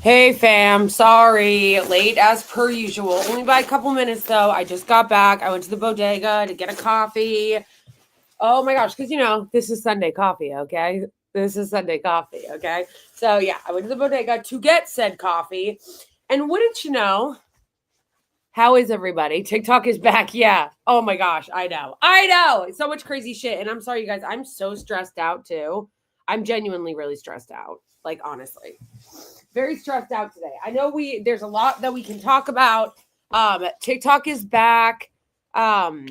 Hey fam, sorry, late as per usual. Only by a couple minutes though. I just got back. I went to the bodega to get a coffee. Oh my gosh, because this is Sunday coffee, okay? This is Sunday coffee, okay? So yeah, I went to the bodega to get said coffee. And wouldn't you know, how is everybody? TikTok is back. Yeah. Oh my gosh, I know. I know. So much crazy shit. And I'm sorry, you guys. I'm so stressed out too. I'm genuinely really stressed out. Like, honestly. Very stressed out today. I know there's a lot that we can talk about. TikTok is back. What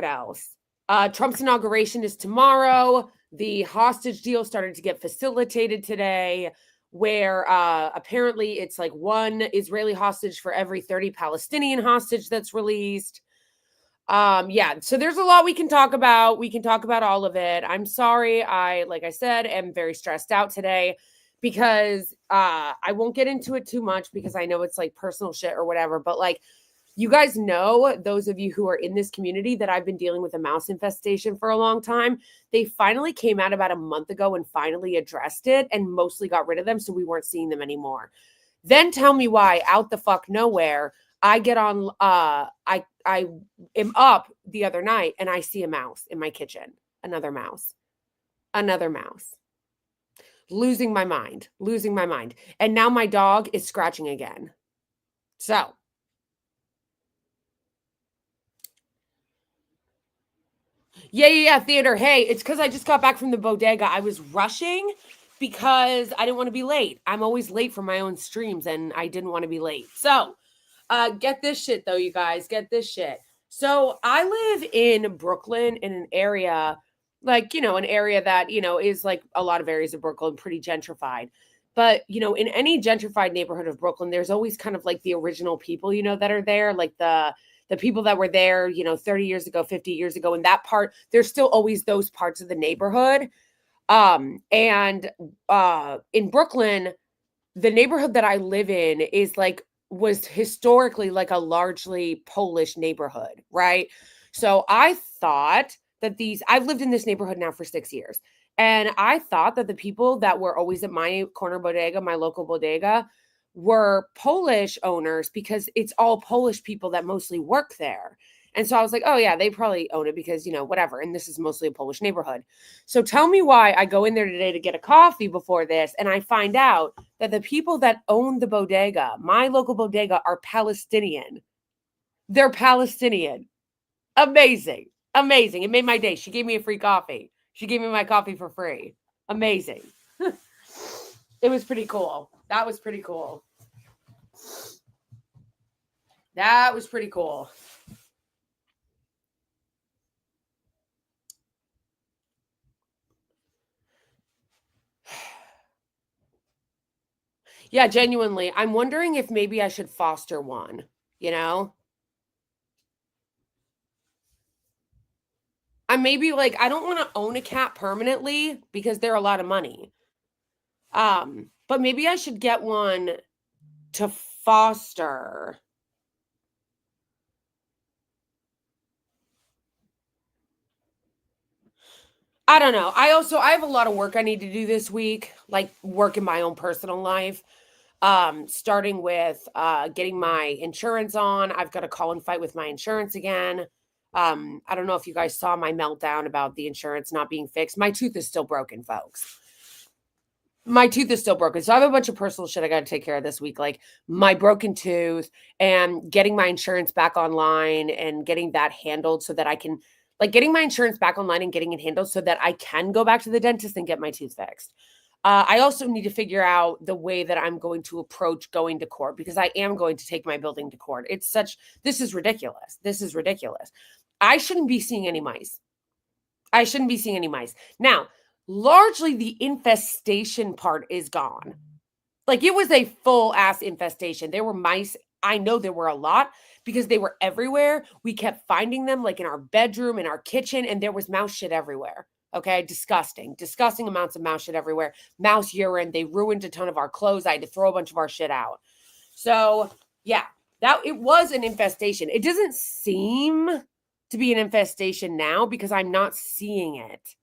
else? Trump's inauguration is tomorrow. The hostage deal started to get facilitated today, where apparently it's like one Israeli hostage for every 30 Palestinian hostage that's released. Yeah, so there's a lot we can talk about. We can talk about all of it. I'm sorry. Like I said, am very stressed out today because I won't get into it too much because I know it's like personal shit or whatever, but like you guys know, those of you who are in this community, that I've been dealing with a mouse infestation for a long time. They finally came out about a month ago and finally addressed it and mostly got rid of them, so we weren't seeing them anymore. Then tell me why, out the fuck nowhere, I get on I am up the other night and I see a mouse in my kitchen. Another mouse. Another mouse. Losing my mind. Losing my mind. And now my dog is scratching again. So, yeah, theater. Hey, it's because I just got back from the bodega. I was rushing because I didn't want to be late. I'm always late for my own streams and I didn't want to be late. So, get this shit though, you guys. Get this shit. So, I live in Brooklyn in an area an area that, is like a lot of areas of Brooklyn, pretty gentrified. But, in any gentrified neighborhood of Brooklyn, there's always kind of like the original people, that are there, like the people that were there, 30 years ago, 50 years ago. In that part, there's still always those parts of the neighborhood. And in Brooklyn, the neighborhood that I live in was historically like a largely Polish neighborhood, right? So I thought that I've lived in this neighborhood now for 6 years. And I thought that the people that were always at my corner bodega, my local bodega, were Polish owners because it's all Polish people that mostly work there. And so I was like, oh, yeah, they probably own it because, whatever. And this is mostly a Polish neighborhood. So tell me why I go in there today to get a coffee before this. And I find out that the people that own the bodega, my local bodega, are Palestinian. They're Palestinian. Amazing. Amazing. It made my day. She gave me a free coffee. She gave me my coffee for free. Amazing. It was pretty cool. That was pretty cool. That was pretty cool. Yeah, genuinely. I'm wondering if maybe I should foster one, you know? I maybe like I don't want to own a cat permanently because they're a lot of money. But maybe I should get one to foster. I don't know. I have a lot of work I need to do this week, like work in my own personal life. Starting with getting my insurance on. I've got to call and fight with my insurance again. I don't know if you guys saw my meltdown about the insurance not being fixed. My tooth is still broken, folks. My tooth is still broken. So I have a bunch of personal shit I got to take care of this week, like my broken tooth and getting my insurance back online and getting that handled so that I can, like, getting my insurance back online and getting it handled so that I can go back to the dentist and get my tooth fixed. I also need to figure out the way that I'm going to approach going to court because I am going to take my building to court. This is ridiculous. This is ridiculous. I shouldn't be seeing any mice. I shouldn't be seeing any mice. Now, largely the infestation part is gone. Like it was a full ass infestation. There were mice. I know there were a lot because they were everywhere. We kept finding them like in our bedroom, in our kitchen, and there was mouse shit everywhere. Okay, disgusting amounts of mouse shit everywhere. Mouse urine. They ruined a ton of our clothes. I had to throw a bunch of our shit out. So, yeah, that it was an infestation. It doesn't seem to be an infestation now because I'm not seeing it.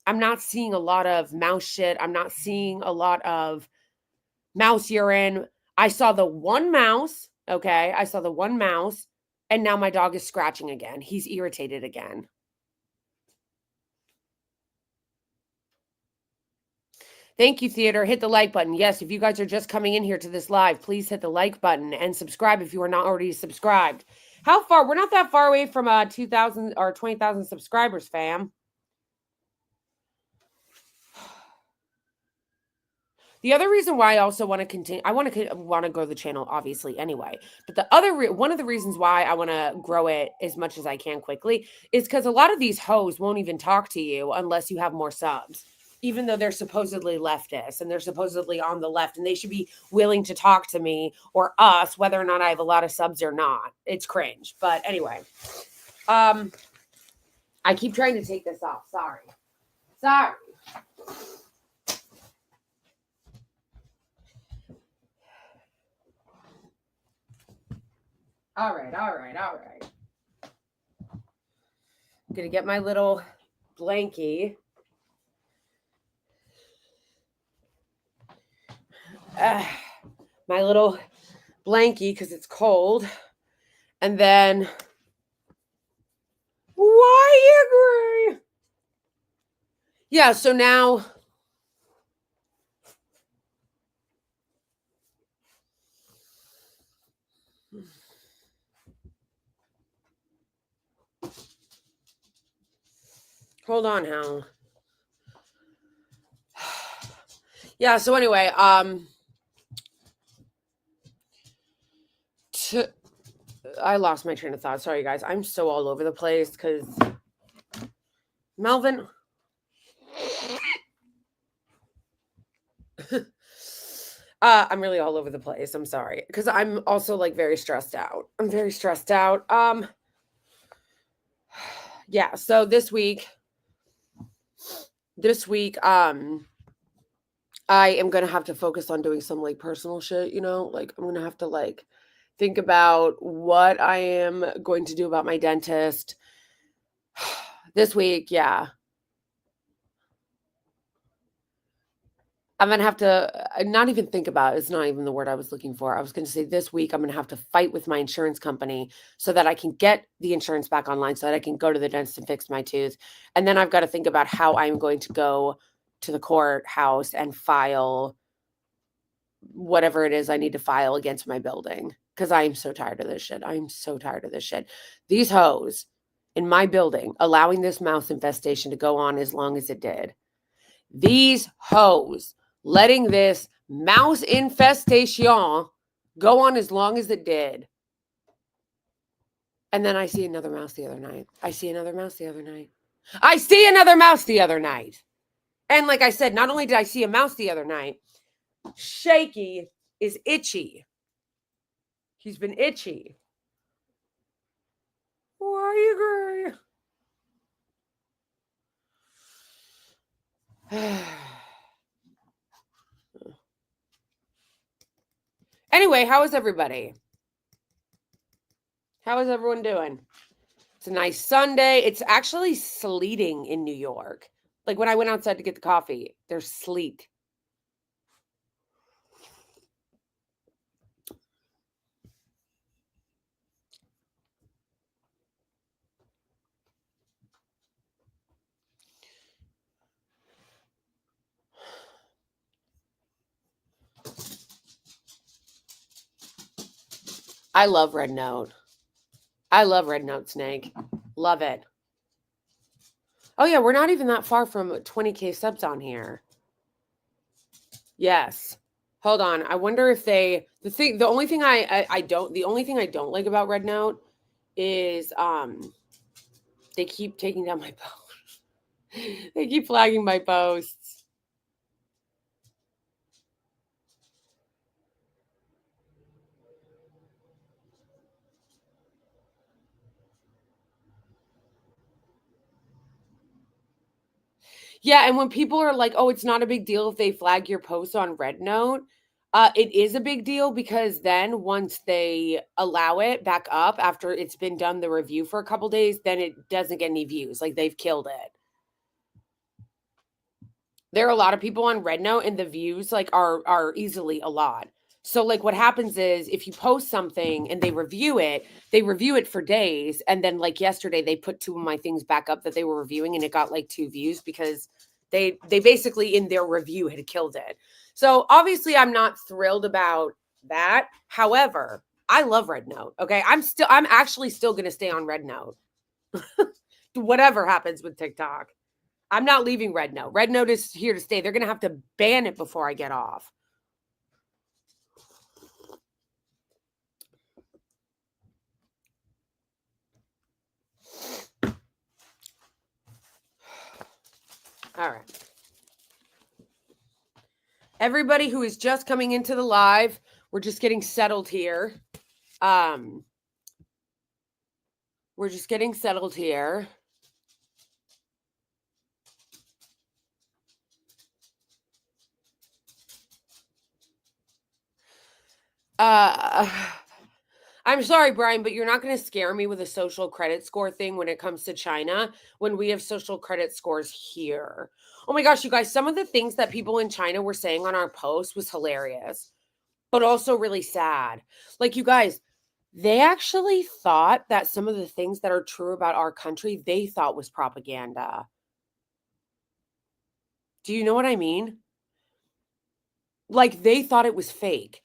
I'm not seeing a lot of mouse shit. I'm not seeing a lot of mouse urine. I saw the one mouse. Okay. I saw the one mouse. And now my dog is scratching again. He's irritated again. Thank you, Theater. Hit the like button. Yes, if you guys are just coming in here to this live, please hit the like button and subscribe if you are not already subscribed. How far? We're not that far away from 2,000 or 20,000 subscribers, fam. The other reason why I also want to continue, I want to grow the channel, obviously, anyway. But the other one of the reasons why I want to grow it as much as I can quickly is because a lot of these hoes won't even talk to you unless you have more subs, even though they're supposedly leftists and they're supposedly on the left, and they should be willing to talk to me or us, whether or not I have a lot of subs or not. It's cringe. But anyway, I keep trying to take this off. Sorry. All right. I'm going to get my little blankie. My little blankie because it's cold. And then, why you agree? Yeah, so now, hold on, Hal. Yeah, so anyway, I lost my train of thought. Sorry, guys. I'm so all over the place because Melvin. I'm really all over the place. I'm sorry. Because I'm also like very stressed out. I'm very stressed out. Yeah, so this week, I am gonna have to focus on doing some like personal shit, like I'm gonna have to like think about what I am going to do about my dentist this week. Yeah. I'm going to have to not even think about it. It's not even the word I was looking for. I was going to say this week, I'm going to have to fight with my insurance company so that I can get the insurance back online so that I can go to the dentist and fix my tooth. And then I've got to think about how I'm going to go to the courthouse and file whatever it is I need to file against my building. Because I am so tired of this shit. I am so tired of this shit. These hoes in my building allowing this mouse infestation to go on as long as it did. These hoes letting this mouse infestation go on as long as it did. And then I see another mouse the other night. And like I said, not only did I see a mouse the other night, Shaky is itchy. He's been itchy. Why you agree? Anyway, how is everybody? How is everyone doing? It's a nice Sunday. It's actually sleeting in New York. Like when I went outside to get the coffee, there's sleet. I love Red Note. I love Red Note Snake. Love it. Oh yeah, we're not even that far from 20K subs on here. Yes. Hold on. I wonder if the only thing I don't like about Red Note is they keep taking down my posts. They keep flagging my posts. Yeah, and when people are like, "Oh, it's not a big deal if they flag your post on Red Note," it is a big deal because then once they allow it back up after it's been done the review for a couple days, then it doesn't get any views. Like they've killed it. There are a lot of people on Red Note, and the views like are easily a lot. So like what happens is if you post something and they review it for days, and then like yesterday they put two of my things back up that they were reviewing and it got like 2 views because they basically in their review had killed it. So obviously I'm not thrilled about that. However, I love Red Note. Okay. I'm actually still gonna stay on Red Note. Whatever happens with TikTok. I'm not leaving Red Note. Red Note is here to stay. They're going to have to ban it before I get off. All right. Everybody who is just coming into the live, we're just getting settled here. We're just getting settled here. I'm sorry, Brian, but you're not going to scare me with a social credit score thing when it comes to China when we have social credit scores here. Oh my gosh, you guys, some of the things that people in China were saying on our post was hilarious, but also really sad. Like, you guys, they actually thought that some of the things that are true about our country, they thought was propaganda. Do you know what I mean? Like, they thought it was fake.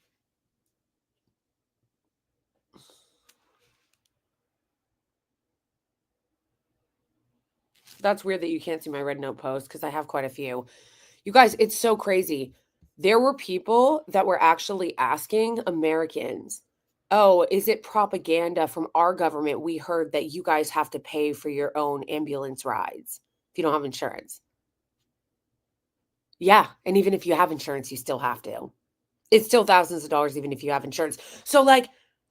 That's weird that you can't see my Red Note post because I have quite a few. You guys, it's so crazy. There were people that were actually asking Americans, oh, is it propaganda from our government? We heard that you guys have to pay for your own ambulance rides if you don't have insurance. Yeah. And even if you have insurance, you still have to. It's still thousands of dollars, even if you have insurance. So, like,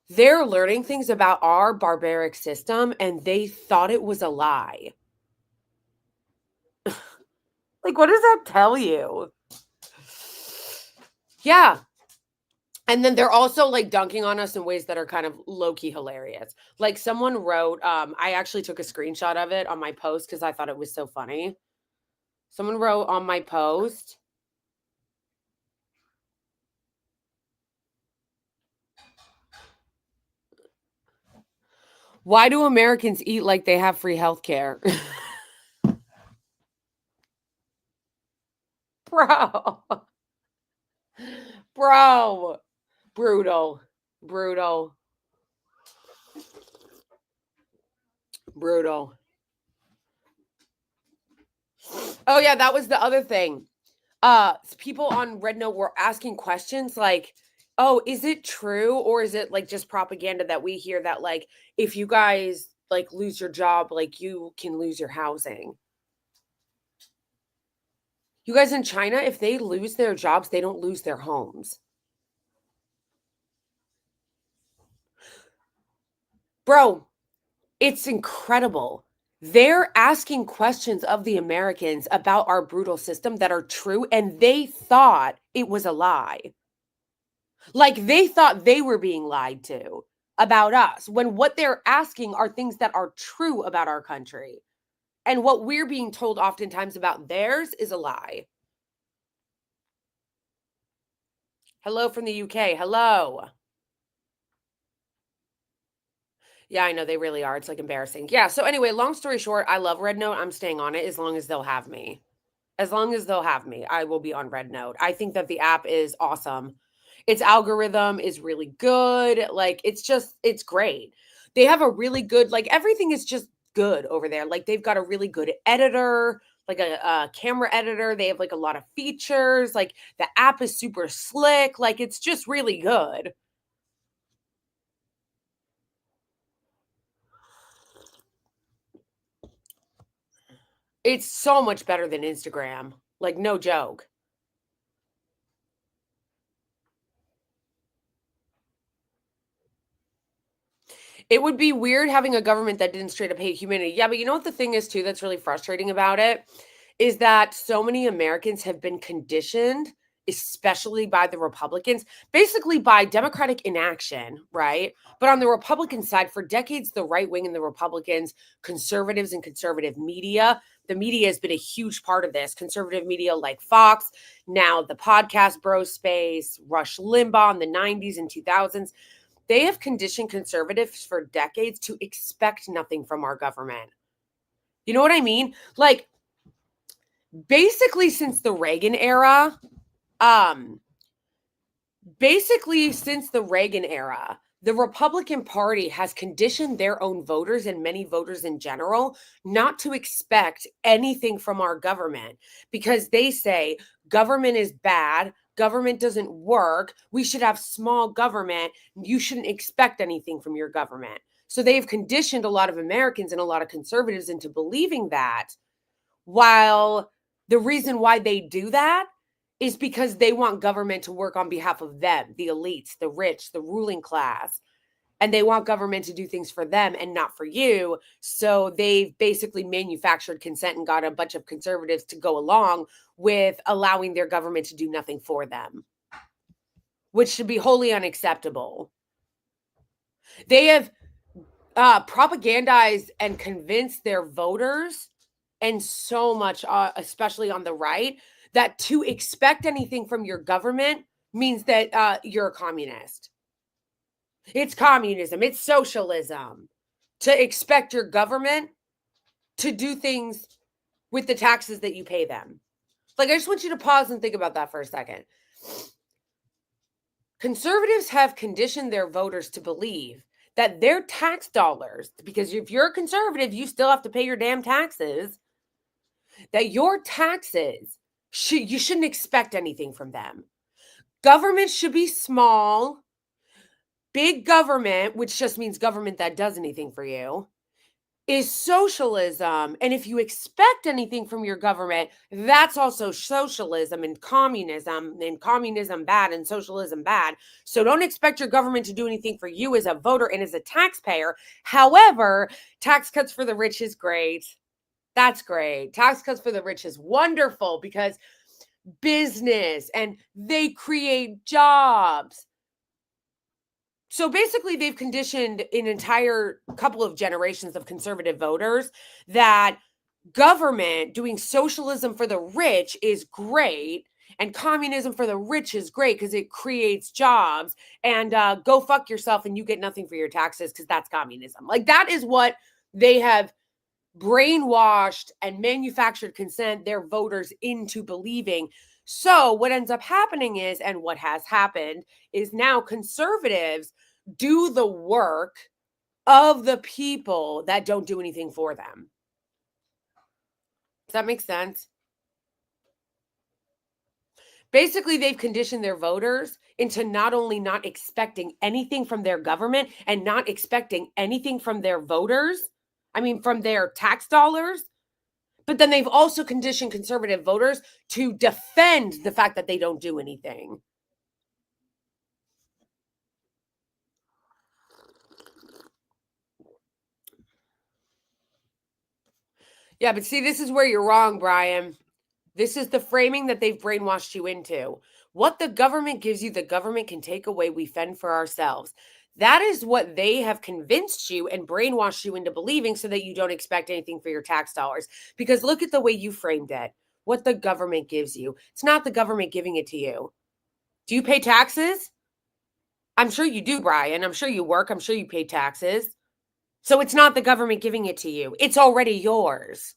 they're learning things about our barbaric system and they thought it was a lie. Like, what does that tell you? Yeah. And then they're also like dunking on us in ways that are kind of low-key hilarious. Like someone wrote, I actually took a screenshot of it on my post because I thought it was so funny. Someone wrote on my post, why do Americans eat like they have free healthcare? Bro. Bro. Brutal. Brutal. Brutal. Oh yeah, that was the other thing. People on Red Note were asking questions like, oh, is it true or is it like just propaganda that we hear that like if you guys like lose your job, like you can lose your housing? You guys in China, if they lose their jobs, they don't lose their homes. Bro, it's incredible. They're asking questions of the Americans about our brutal system that are true, and they thought it was a lie. Like they thought they were being lied to about us when what they're asking are things that are true about our country. And what we're being told oftentimes about theirs is a lie. Hello from the UK. Hello. Yeah, I know they really are. It's like embarrassing. Yeah. So, anyway, long story short, I love Red Note. I'm staying on it as long as they'll have me. As long as they'll have me, I will be on Red Note. I think that the app is awesome. Its algorithm is really good. Like, it's great. They have a really good, like, everything is just good over there. Like, they've got a really good editor, like a camera editor. They have like a lot of features. Like, the app is super slick. Like, it's just really good. It's so much better than Instagram. Like, no joke. It would be weird having a government that didn't straight up hate humanity. Yeah, but you know what the thing is too that's really frustrating about it is that so many Americans have been conditioned especially by the Republicans, basically by Democratic inaction, right? But on the Republican side, for decades, the right wing and the Republicans, conservatives and conservative media, the media has been a huge part of this. Conservative media like Fox, now the podcast bro space, Rush Limbaugh in the 90s and 2000s, they have conditioned conservatives for decades to expect nothing from our government. You know what I mean? Like, basically since the Reagan era, the Republican Party has conditioned their own voters and many voters in general not to expect anything from our government because they say government is bad, government doesn't work, we should have small government, you shouldn't expect anything from your government. So they've conditioned a lot of Americans and a lot of conservatives into believing that, while the reason why they do that is because they want government to work on behalf of them, the elites, the rich, the ruling class. And they want government to do things for them and not for you. So they've basically manufactured consent and got a bunch of conservatives to go along with allowing their government to do nothing for them, which should be wholly unacceptable. They have propagandized and convinced their voters, and so much, especially on the right, that to expect anything from your government means that you're a communist. It's communism. It's socialism. To expect your government to do things with the taxes that you pay them. Like, I just want you to pause and think about that for a second. Conservatives have conditioned their voters to believe that their tax dollars, because if you're a conservative, you still have to pay your damn taxes, that your taxes, you shouldn't expect anything from them. Government should be small. Big government, which just means government that does anything for you, is socialism. And if you expect anything from your government, that's also socialism and communism bad and socialism bad. So don't expect your government to do anything for you as a voter and as a taxpayer. However, tax cuts for the rich is great. That's great. Tax cuts for the rich is wonderful because business and they create jobs. So basically, they've conditioned an entire couple of generations of conservative voters that government doing socialism for the rich is great and communism for the rich is great because it creates jobs, and go fuck yourself and you get nothing for your taxes because that's communism. Like, that is what they have brainwashed and manufactured consent their voters into believing. So what ends up happening is, and what has happened is, now conservatives do the work of the people that don't do anything for them. Does that make sense? Basically, they've conditioned their voters into not only not expecting anything from their government and not expecting anything from their voters, from their tax dollars, but then they've also conditioned conservative voters to defend the fact that they don't do anything. Yeah, but see, this is where you're wrong, Brian. This is the framing that they've brainwashed you into. What the government gives you, the government can take away. We fend for ourselves. That is what they have convinced you and brainwashed you into believing so that you don't expect anything for your tax dollars. Because look at the way you framed it. What the government gives you. It's not the government giving it to you. Do you pay taxes? I'm sure you do, Brian. I'm sure you work. I'm sure you pay taxes. So it's not the government giving it to you. It's already yours.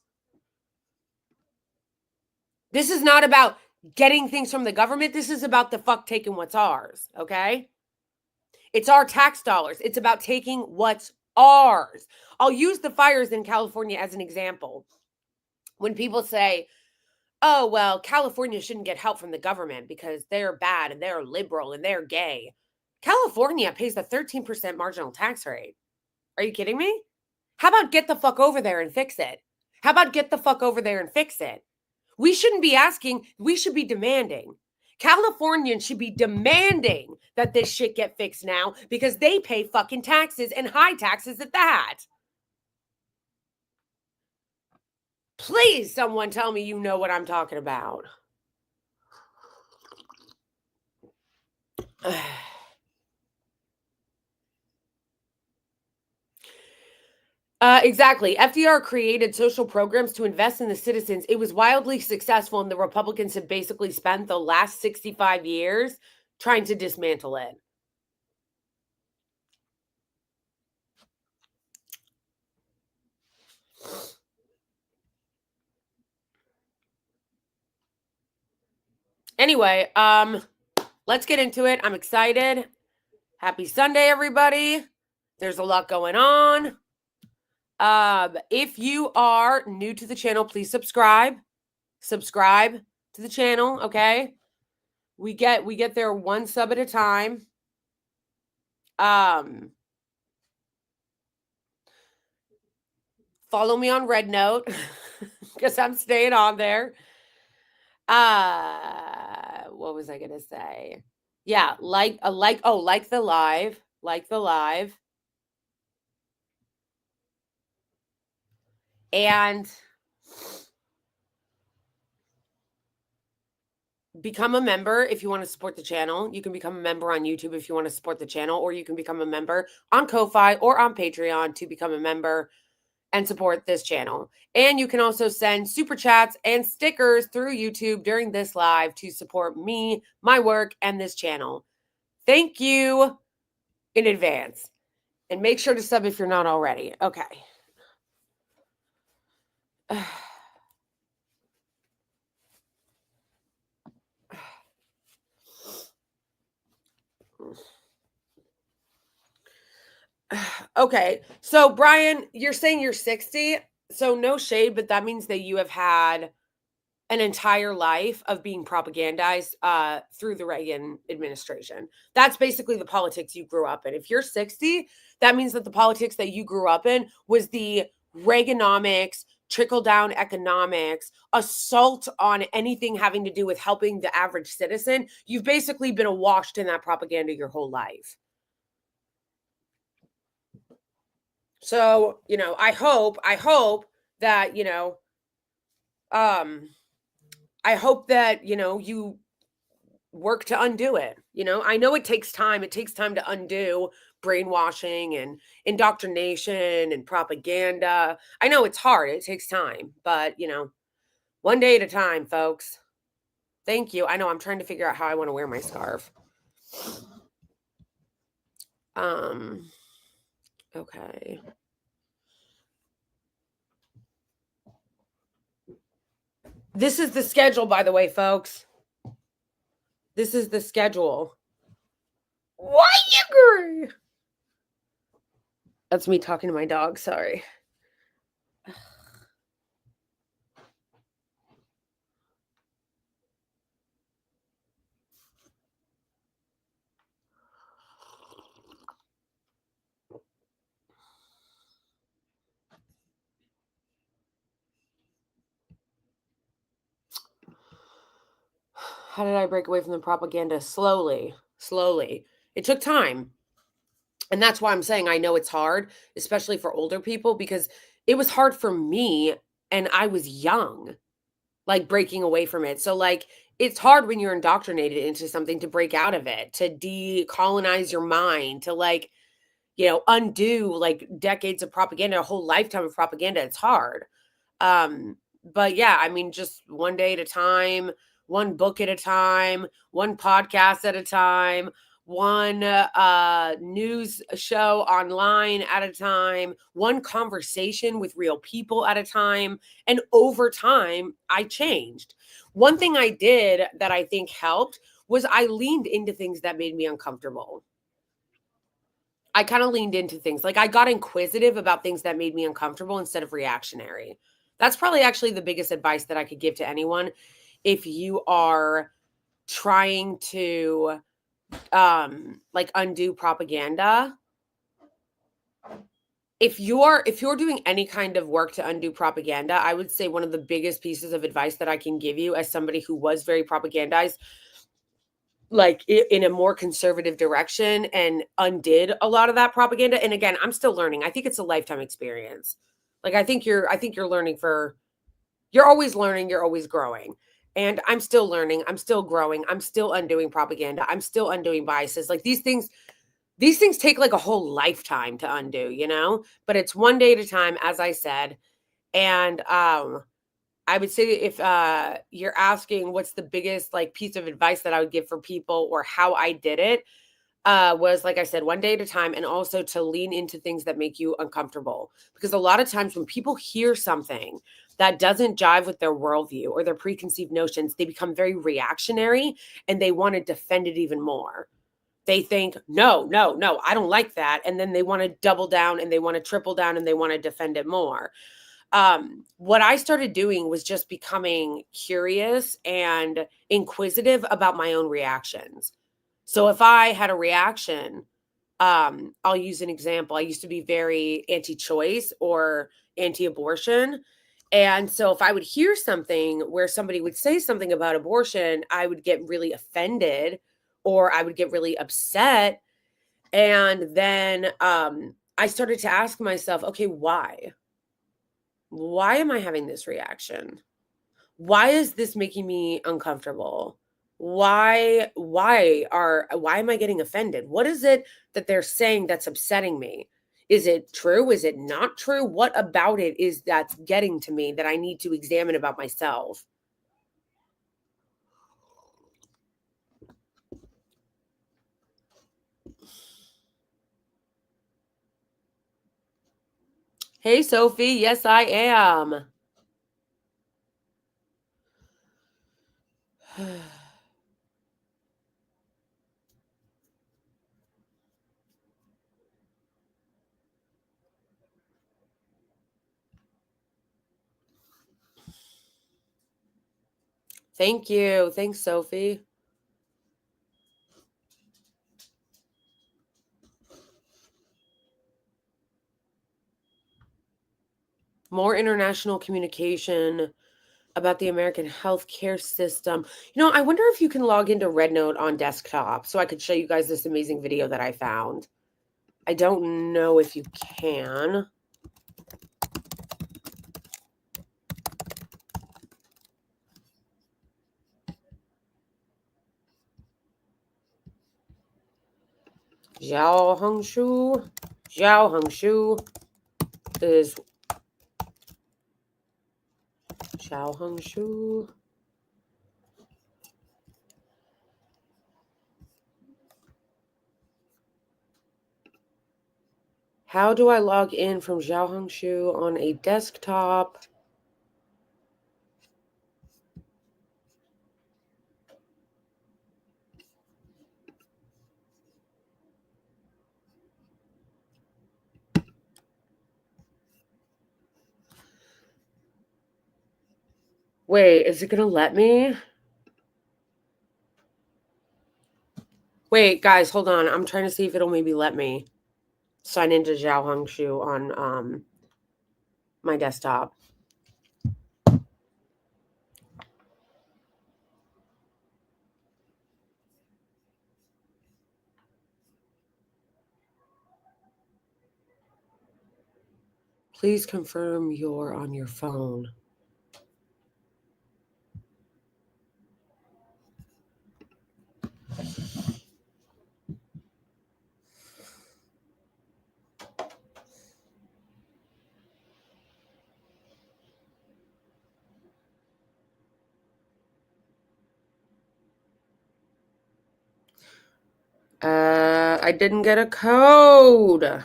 This is not about getting things from the government. This is about the fuck taking what's ours, okay? It's our tax dollars. It's about taking what's ours. I'll use the fires in California as an example. When people say, oh, well, California shouldn't get help from the government because they're bad and they're liberal and they're gay. California pays the 13% marginal tax rate. Are you kidding me? How about get the fuck over there and fix it? How about get the fuck over there and fix it? We shouldn't be asking, we should be demanding. Californians should be demanding that this shit get fixed now because they pay fucking taxes, and high taxes at that. Please, someone tell me you know what I'm talking about. Exactly. FDR created social programs to invest in the citizens. It was wildly successful, and the Republicans have basically spent the last 65 years trying to dismantle it. Anyway, let's get into it. I'm excited. Happy Sunday, everybody. There's a lot going on. If you are new to the channel, please subscribe. Subscribe to the channel, okay? We get there one sub at a time. Follow me on Red Note because I'm staying on there. What was I gonna say? Yeah, like the live, like the live, and become a member if you want to support the channel. You can become a member on YouTube if you want to support the channel, or you can become a member on Ko-Fi or on Patreon to become a member and support this channel. And you can also send super chats and stickers through YouTube during this live to support me, my work, and this channel. Thank you in advance. And make sure to sub if you're not already. Okay. Okay. So, Brian, you're saying you're 60. So, no shade, but that means that you have had an entire life of being propagandized through the Reagan administration. That's basically the politics you grew up in. If you're 60, that means that the politics that you grew up in was the Reaganomics, trickle down economics, assault on anything having to do with helping the average citizen. You've basically been awashed in that propaganda your whole life. So, I hope that, I hope that, you work to undo it. I know it takes time. It takes time to undo brainwashing and indoctrination and propaganda. I know it's hard. It takes time, but, one day at a time, folks. Thank you. I know I'm trying to figure out how I want to wear my scarf. Okay. This is the schedule, by the way, folks. This is the schedule. Why you agree? That's me talking to my dog. Sorry. How did I break away from the propaganda? Slowly. It took time. And that's why I'm saying I know it's hard, especially for older people, because it was hard for me and I was young, like breaking away from it. So, like, it's hard when you're indoctrinated into something to break out of it, to decolonize your mind, to like, undo like decades of propaganda, a whole lifetime of propaganda. It's hard. But yeah, I mean, just one day at a time, one book at a time, one podcast at a time, one news show online at a time, one conversation with real people at a time. And over time, I changed. One thing I did that I think helped was I leaned into things that made me uncomfortable. I kind of leaned into things. Like I got inquisitive about things that made me uncomfortable instead of reactionary. That's probably actually the biggest advice that I could give to anyone if you are trying to like undo propaganda. If you're doing any kind of work to undo propaganda, I would say one of the biggest pieces of advice that I can give you as somebody who was very propagandized, like in a more conservative direction, and undid a lot of that propaganda. And again, I'm still learning. I think it's a lifetime experience. Like I think you're learning you're always learning, you're always growing. And I'm still learning. I'm still growing. I'm still undoing propaganda. I'm still undoing biases. Like these things take like a whole lifetime to undo, you know? But it's one day at a time, as I said. And I would say if you're asking what's the biggest like piece of advice that I would give for people or how I did it, was like I said, one day at a time, and also to lean into things that make you uncomfortable. Because a lot of times when people hear something that doesn't jive with their worldview or their preconceived notions, they become very reactionary and they want to defend it even more. They think, no, no, no, I don't like that. And then they want to double down and they want to triple down and they want to defend it more. What I started doing was just becoming curious and inquisitive about my own reactions. So if I had a reaction, I'll use an example. I used to be very anti-choice or anti-abortion. And so if I would hear something where somebody would say something about abortion, I would get really offended or I would get really upset. And then I started to ask myself, okay, why? Why am I having this reaction? Why is this making me uncomfortable? Why am I getting offended? What is it that they're saying that's upsetting me? Is it true? Is it not true? What about it is that's getting to me that I need to examine about myself? Hey, Sophie. Yes, I am. Thank you. Thanks, Sophie. More international communication about the American healthcare system. You know, I wonder if you can log into RedNote on desktop so I could show you guys this amazing video that I found. I don't know if you can. Xiao Hongshu is Xiao Hongshu. How do I log in from Xiao Hongshu on a desktop? Wait, is it going to let me? Wait, guys, hold on. I'm trying to see if it'll maybe let me sign into Xiao Hongshu on my desktop. Please confirm you're on your phone. I didn't get a code.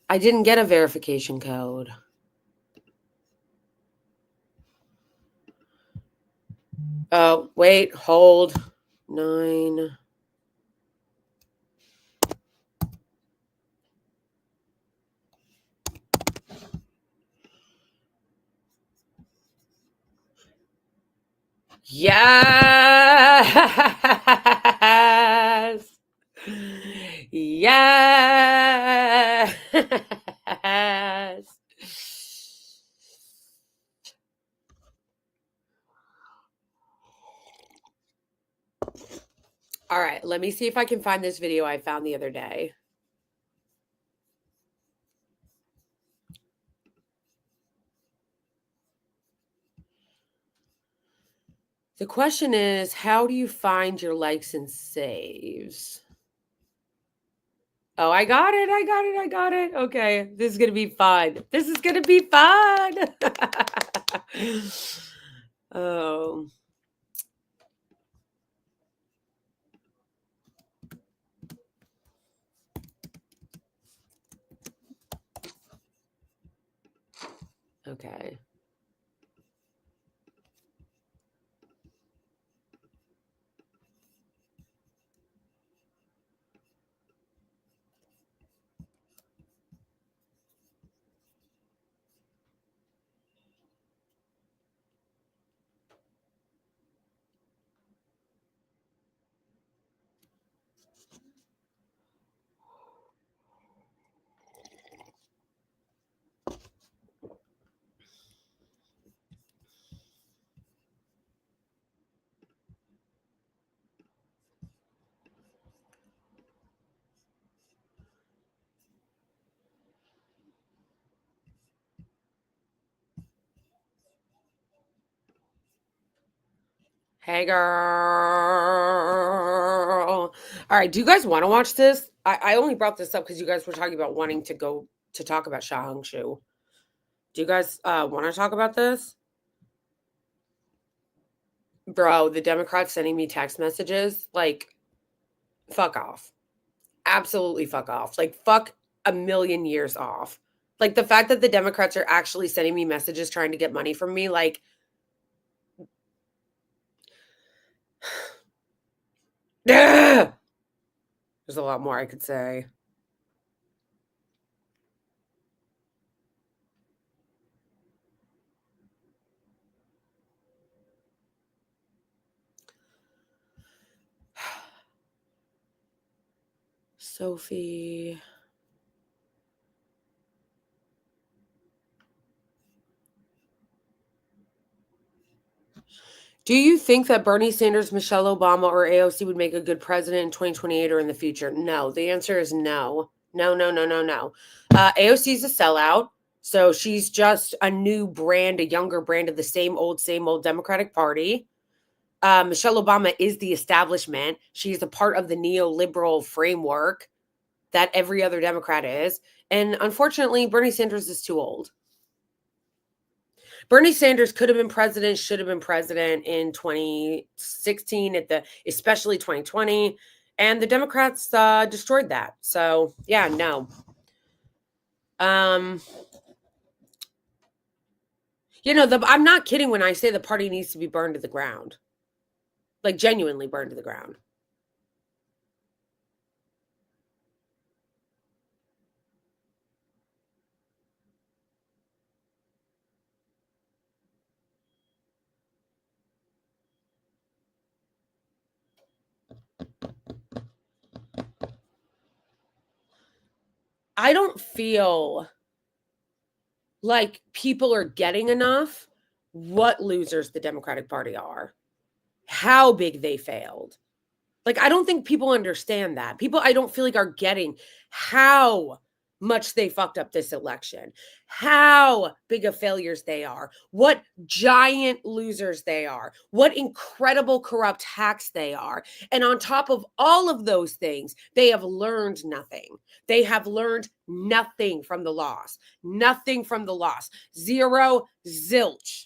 I didn't get a verification code. Oh, wait, hold. 9. Yes. Yes. All right, let me see if I can find this video I found the other day. The question is, how do you find your likes and saves? Oh, I got it. I got it. I got it. Okay. This is going to be fun. This is going to be fun. Oh, okay. Hey, girl. All right. Do you guys want to watch this? I only brought this up because you guys were talking about wanting to go to talk about Shahangshu. Do you guys want to talk about this? Bro, the Democrats sending me text messages, like, fuck off. Absolutely fuck off. Like, fuck a million years off. Like, the fact that the Democrats are actually sending me messages trying to get money from me, like, there's a lot more I could say. Sophie. Do you think that Bernie Sanders, Michelle Obama, or AOC would make a good president in 2028 or in the future? No. The answer is no. No, no, no, no, no. AOC is a sellout. So she's just a new brand, a younger brand of the same old Democratic Party. Michelle Obama is the establishment. She's a part of the neoliberal framework that every other Democrat is. And unfortunately, Bernie Sanders is too old. Bernie Sanders could have been president, should have been president in 2016, especially 2020, and the Democrats destroyed that. So yeah, no. I'm not kidding when I say the party needs to be burned to the ground, like genuinely burned to the ground. I don't feel like people are getting enough what losers the Democratic Party are, how big they failed. Like, I don't think people understand that. People, I don't feel like are getting how much they fucked up this election, how big of failures they are, what giant losers they are, what incredible corrupt hacks they are. And on top of all of those things, they have learned nothing. They have learned nothing from the loss, nothing from the loss, zero, zilch.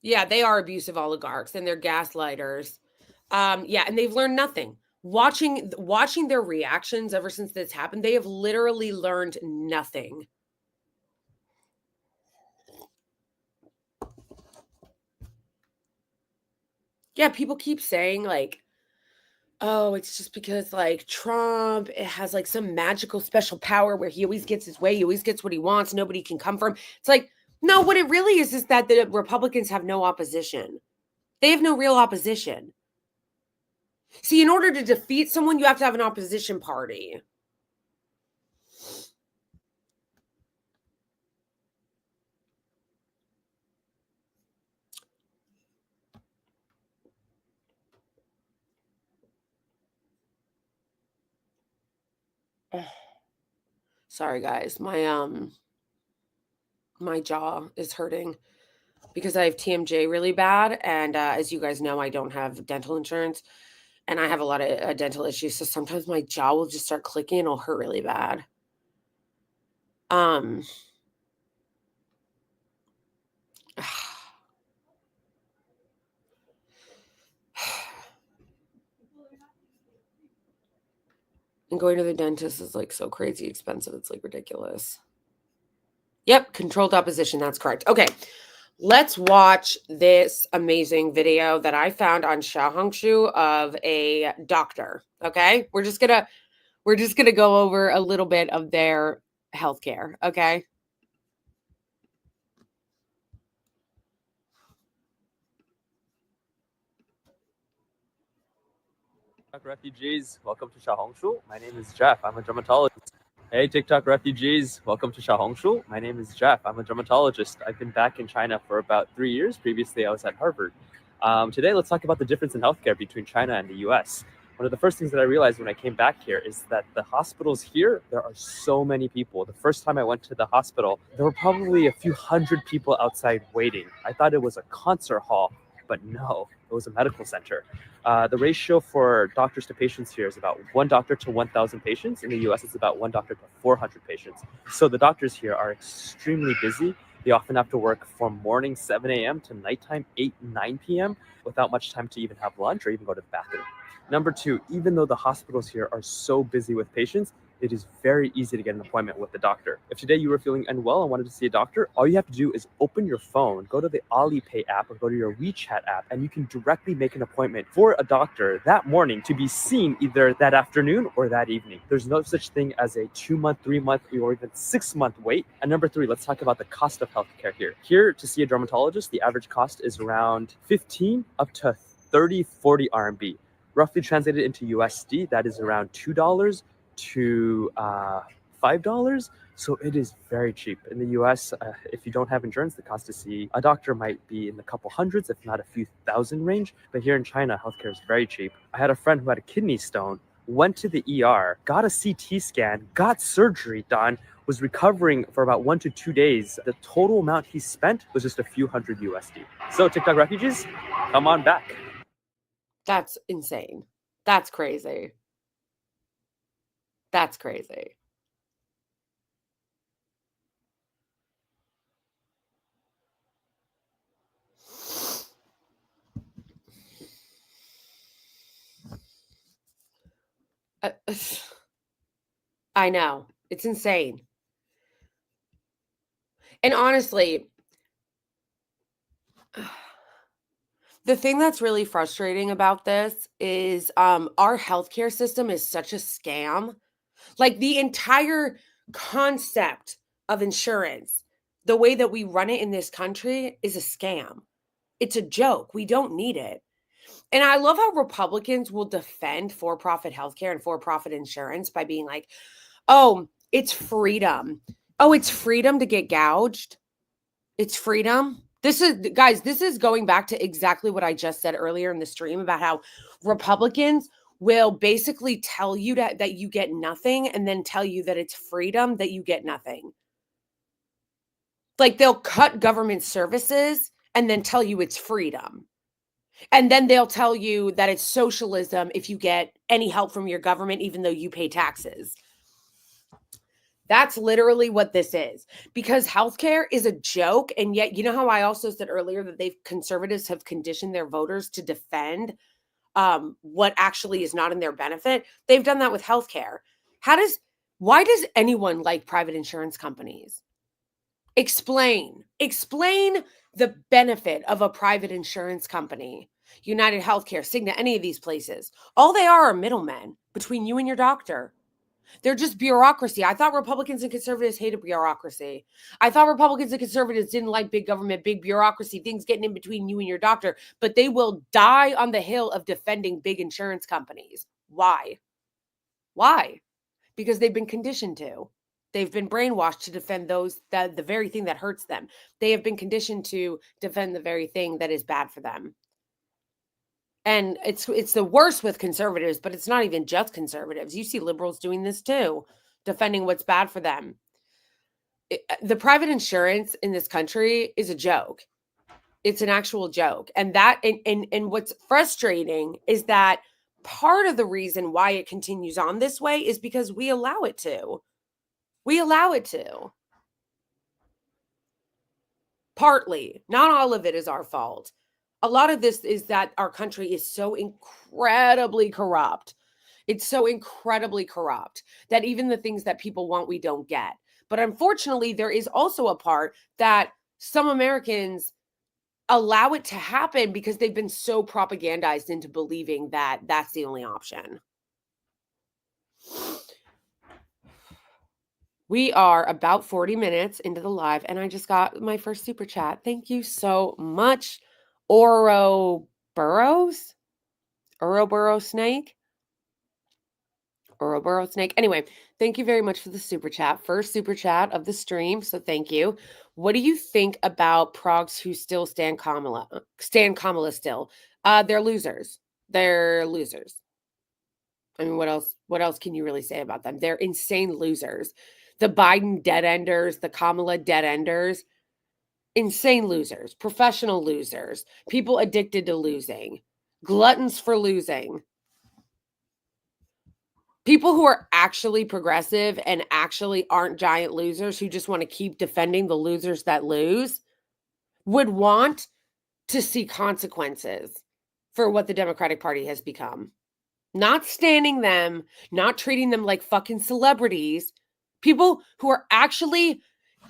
Yeah, they are abusive oligarchs and they're gaslighters. Yeah, and they've learned nothing. Watching their reactions ever since this happened, they have literally learned nothing. Yeah, people keep saying like, oh, it's just because like Trump it has like some magical special power where he always gets his way, he always gets what he wants, nobody can come from. It's like, no, what it really is that the Republicans have no opposition. They have no real opposition. See, in order to defeat someone, you have to have an opposition party. Sorry guys, my jaw is hurting because I have TMJ really bad, and as you guys know, I don't have dental insurance, and I have a lot of dental issues, so sometimes my jaw will just start clicking and it'll hurt really bad. Um and going to the dentist is like so crazy expensive. It's like ridiculous. Yep, controlled opposition. That's correct. Okay, let's watch this amazing video that I found on Xiaohongshu of a doctor. Okay, we're just gonna go over a little bit of their healthcare. Okay. TikTok refugees, welcome to Xiaohongshu. My name is Jeff. I'm a dermatologist. Hey, TikTok refugees, welcome to Xiaohongshu. My name is Jeff. I'm a dermatologist. I've been back in China for about 3 years. Previously, I was at Harvard. Today, let's talk about the difference in healthcare between China and the US. One of the first things that I realized when I came back here is that the hospitals here, there are so many people. The first time I went to the hospital, there were probably a few hundred people outside waiting. I thought it was a concert hall, but no, it was a medical center. The ratio for doctors to patients here is about 1 doctor to 1,000 patients. In the US, it's about 1 doctor to 400 patients. So the doctors here are extremely busy. They often have to work from morning 7 a.m. to nighttime 8, 9 p.m. without much time to even have lunch or even go to the bathroom. Number two, even though the hospitals here are so busy with patients, it is very easy to get an appointment with the doctor. If today you were feeling unwell and wanted to see a doctor, all you have to do is open your phone, go to the Alipay app or go to your WeChat app, and you can directly make an appointment for a doctor that morning to be seen either that afternoon or that evening. There's no such thing as a 2-month, 3-month, or even 6-month wait. And number three, let's talk about the cost of healthcare here. Here, to see a dermatologist, the average cost is around 15 up to 30, 40 RMB. Roughly translated into USD, that is around $2 to $5. So it is very cheap. In the US, if you don't have insurance, the cost to see a doctor might be in the couple hundreds, if not a few thousand range. But here in China, healthcare is very cheap. I had a friend who had a kidney stone, went to the ER, got a CT scan, got surgery done, was recovering for about 1 to 2 days. The total amount he spent was just a few hundred USD. So TikTok refugees, come on back. That's insane. That's crazy. That's crazy. I know. It's insane. And honestly, the thing that's really frustrating about this is our healthcare system is such a scam. Like the entire concept of insurance, the way that we run it in this country is a scam. It's a joke. We don't need it. And I love how Republicans will defend for-profit healthcare and for-profit insurance by being like, oh, it's freedom. Oh, it's freedom to get gouged. It's freedom. This is going back to exactly what I just said earlier in the stream about how Republicans will basically tell you that you get nothing and then tell you that it's freedom that you get nothing. Like they'll cut government services and then tell you it's freedom. And then they'll tell you that it's socialism if you get any help from your government, even though you pay taxes. That's literally what this is, because healthcare is a joke. And yet, you know how I also said earlier that conservatives have conditioned their voters to defend what actually is not in their benefit? They've done that with healthcare. Why does anyone like private insurance companies? Explain the benefit of a private insurance company. United Healthcare, Cigna, any of these places. All they are middlemen between you and your doctor. They're just bureaucracy. I thought Republicans and conservatives hated bureaucracy. I thought Republicans and conservatives didn't like big government, big bureaucracy, things getting in between you and your doctor, but they will die on the hill of defending big insurance companies. Why? Why? Because they've been conditioned to. They've been brainwashed to defend the very thing that hurts them. They have been conditioned to defend the very thing that is bad for them. And it's the worst with conservatives, but it's not even just conservatives. You see liberals doing this too. defending what's bad for them. The private insurance in this country is a joke. It's an actual joke. And what's frustrating is that part of the reason why it continues on this way is because we allow it to. We allow it to. Partly. Not all of it is our fault. A lot of this is that our country is so incredibly corrupt. It's so incredibly corrupt that even the things that people want, we don't get. But unfortunately, there is also a part that some Americans allow it to happen because they've been so propagandized into believing that that's the only option. We are about 40 minutes into the live, and I just got my first super chat. Thank you so much, Ouroboros Snake. Ouroboros Snake. Anyway, thank you very much for the super chat. First super chat of the stream, so thank you. What do you think about progs who still stand Kamala still? They're losers. They're losers. I mean, what else can you really say about them? They're insane losers. The Biden dead enders, the Kamala dead enders, insane losers, professional losers, people addicted to losing, gluttons for losing. People who are actually progressive and actually aren't giant losers who just want to keep defending the losers that lose would want to see consequences for what the Democratic Party has become. Not standing them, not treating them like fucking celebrities. People who are actually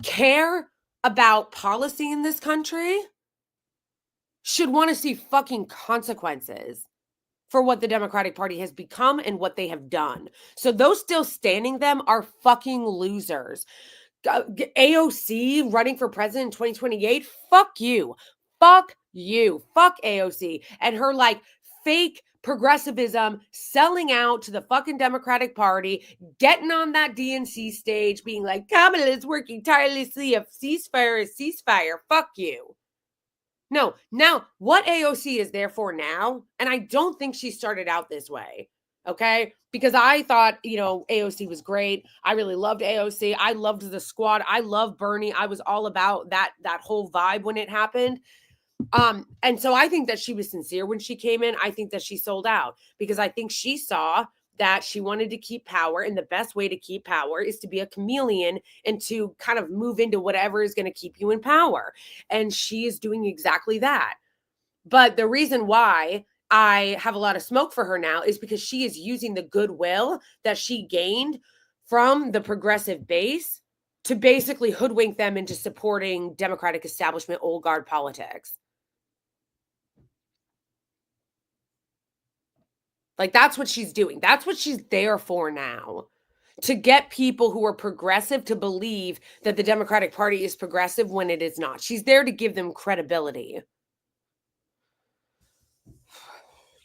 care about policy in this country should want to see fucking consequences for what the Democratic Party has become and what they have done. So those still standing them are fucking losers. AOC running for president in 2028, fuck you. Fuck you. Fuck AOC and her like fake progressivism, selling out to the fucking Democratic Party, getting on that DNC stage, being like, Kamala is working tirelessly. A ceasefire is ceasefire. Fuck you. No, now what AOC is there for now, and I don't think she started out this way, okay? Because I thought, AOC was great. I really loved AOC. I loved the squad. I love Bernie. I was all about that whole vibe when it happened. And so I think that she was sincere when she came in. I think that she sold out because I think she saw that she wanted to keep power, and the best way to keep power is to be a chameleon and to kind of move into whatever is going to keep you in power. And she is doing exactly that. But the reason why I have a lot of smoke for her now is because she is using the goodwill that she gained from the progressive base to basically hoodwink them into supporting Democratic establishment old guard politics. Like, that's what she's doing. That's what she's there for now. To get people who are progressive to believe that the Democratic Party is progressive when it is not. She's there to give them credibility.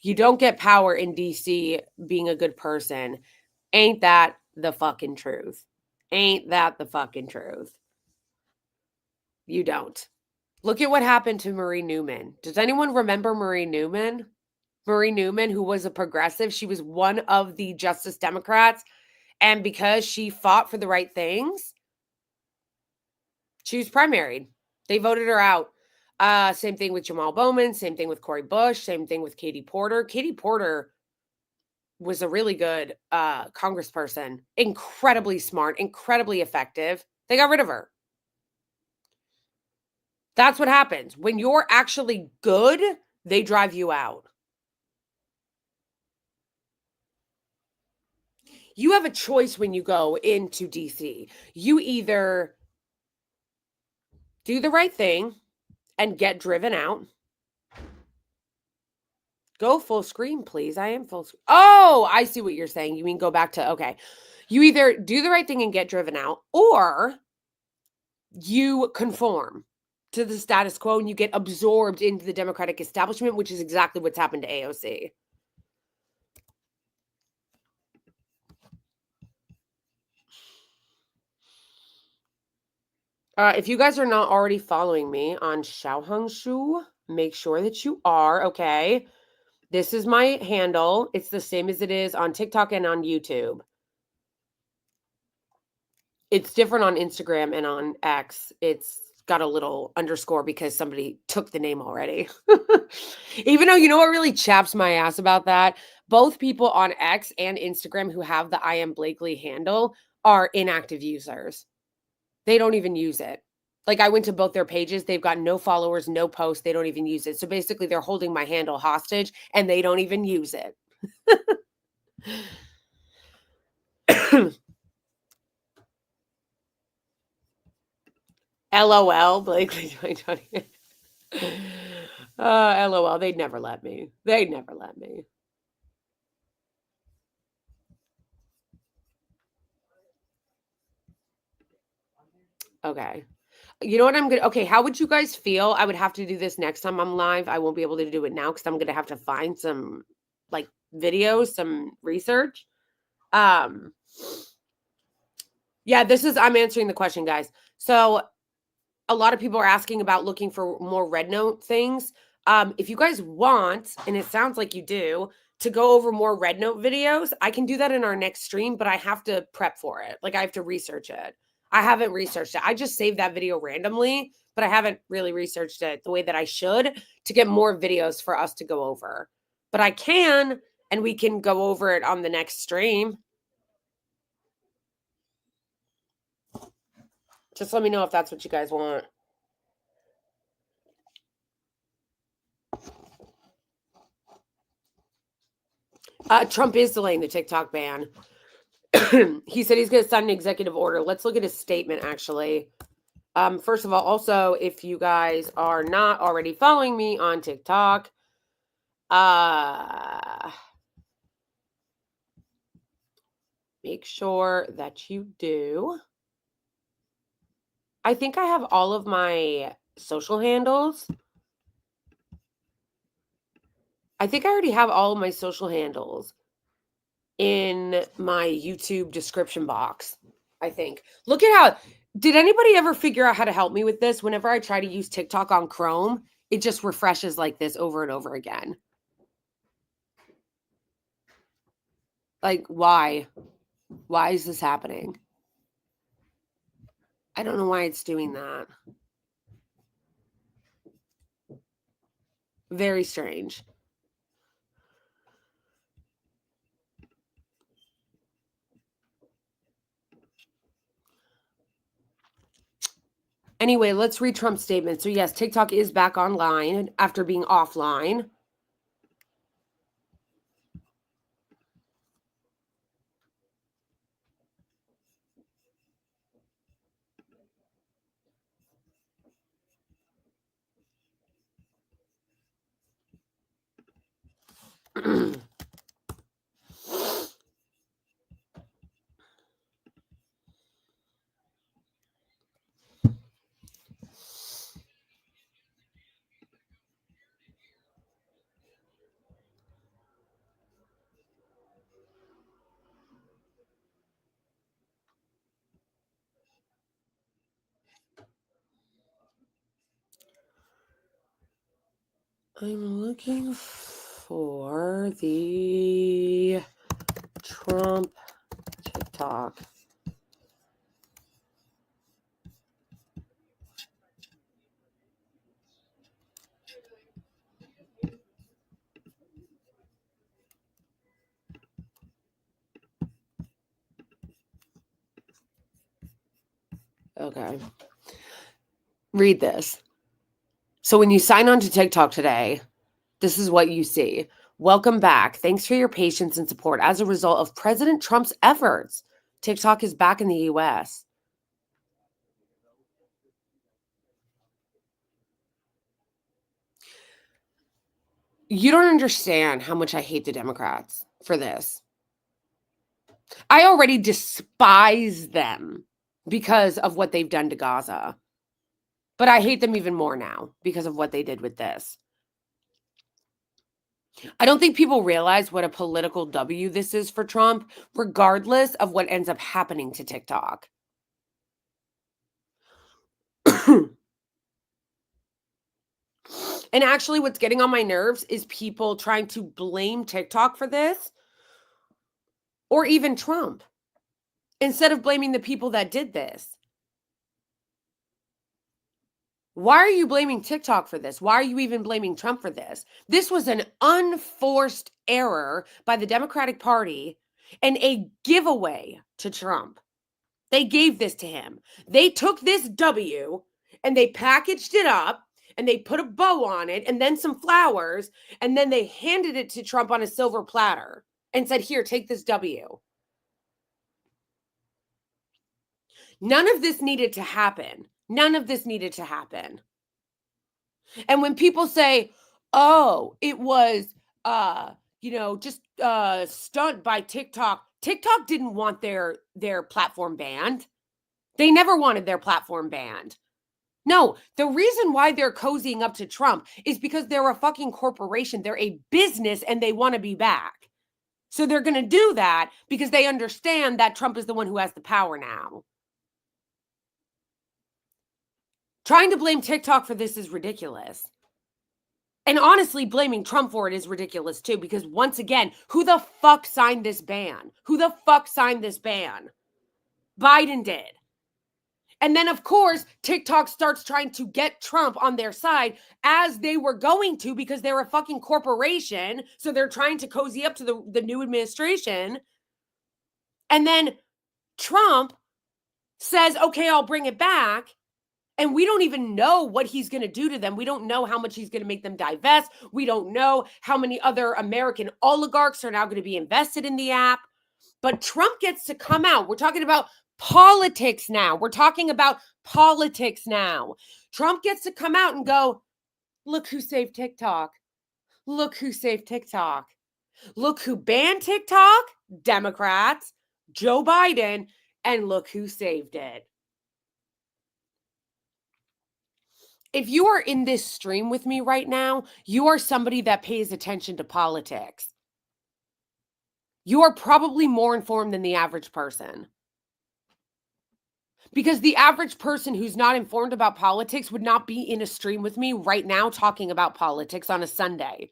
You don't get power in DC being a good person. Ain't that the fucking truth? Ain't that the fucking truth? You don't. Look at what happened to Marie Newman. Does anyone remember Marie Newman? Marie Newman, who was a progressive, she was one of the Justice Democrats. And because she fought for the right things, she was primaried. They voted her out. Same thing with Jamal Bowman. Same thing with Cori Bush. Same thing with Katie Porter. Katie Porter was a really good congressperson. Incredibly smart, incredibly effective. They got rid of her. That's what happens. When you're actually good, they drive you out. You have a choice when you go into DC. You either do the right thing and get driven out. Go full screen, please. I am full screen. Oh, I see what you're saying. You mean go back to, okay. You either do the right thing and get driven out, or you conform to the status quo and you get absorbed into the Democratic establishment, which is exactly what's happened to AOC. If you guys are not already following me on Xiaohongshu, make sure that you are, okay? This is my handle. It's the same as it is on TikTok and on YouTube. It's different on Instagram and on X. It's got a little underscore because somebody took the name already. Even though, you know what really chaps my ass about that? Both people on X and Instagram who have the I am Blakely handle are inactive users. They don't even use it. Like, I went to both their pages. They've got no followers, no posts. They don't even use it. So basically, they're holding my handle hostage and they don't even use it. LOL, Blakely 2020. LOL, they'd never let me. They'd never let me. Okay. You know what I'm gonna okay, how would you guys feel? I would have to do this next time I'm live. I won't be able to do it now because I'm gonna have to find some like videos, some research. Um yeah, I'm answering the question, guys. So a lot of people are asking about looking for more red note things. If you guys want, and it sounds like you do, to go over more red note videos, I can do that in our next stream, but I have to prep for it. Like, I have to research it. I haven't researched it. I just saved that video randomly, but I haven't really researched it the way that I should to get more videos for us to go over. But I can, and we can go over it on the next stream. Just let me know if that's what you guys want. Trump is delaying the TikTok ban. He said he's going to sign an executive order. Let's look at his statement, actually. First of all, also, if you guys are not already following me on TikTok, make sure that you do. I think I have all of my social handles. I think I already have all of my social handles in my YouTube description box, I think. Look at how, did anybody ever figure out how to help me with this? Whenever I try to use TikTok on Chrome, it just refreshes like this over and over again. Like, why? Why is this happening? I don't know why it's doing that. Very strange. Anyway, let's read Trump's statement. So yes, TikTok is back online after being offline. I'm looking for the Trump TikTok. Okay. Read this. So when you sign on to TikTok today, this is what you see. Welcome back. Thanks for your patience and support. As a result of President Trump's efforts, TikTok is back in the US. You don't understand how much I hate the Democrats for this. I already despise them because of what they've done to Gaza. But I hate them even more now because of what they did with this. I don't think people realize what a political W this is for Trump, regardless of what ends up happening to TikTok. And actually, what's getting on my nerves is people trying to blame TikTok for this or even Trump. instead of blaming the people that did this. Why are you blaming TikTok for this? Why are you even blaming Trump for this? This was an unforced error by the Democratic Party and a giveaway to Trump. They gave this to him. They took this W and they packaged it up and they put a bow on it and then some flowers, and then they handed it to Trump on a silver platter and said, "Here, take this W." None of this needed to happen. None of this needed to happen. And when people say, "Oh, it was just stunt by TikTok." TikTok didn't want their platform banned. They never wanted their platform banned. No, the reason why they're cozying up to Trump is because they're a fucking corporation. They're a business and they want to be back. So they're going to do that because they understand that Trump is the one who has the power now. Trying to blame TikTok for this is ridiculous. And honestly, blaming Trump for it is ridiculous too, because once again, who the fuck signed this ban? Who the fuck signed this ban? Biden did. And then, of course, TikTok starts trying to get Trump on their side, as they were going to, because they're a fucking corporation. So they're trying to cozy up to the new administration. And then Trump says, "Okay, I'll bring it back." And we don't even know what he's going to do to them. We don't know how much he's going to make them divest. We don't know how many other American oligarchs are now going to be invested in the app. But Trump gets to come out. We're talking about politics now. We're talking about politics now. Trump gets to come out and go, "Look who saved TikTok. Look who saved TikTok. Look who banned TikTok, Democrats, Joe Biden, and look who saved it." If you are in this stream with me right now, you are somebody that pays attention to politics. You are probably more informed than the average person. Because the average person who's not informed about politics would not be in a stream with me right now talking about politics on a Sunday,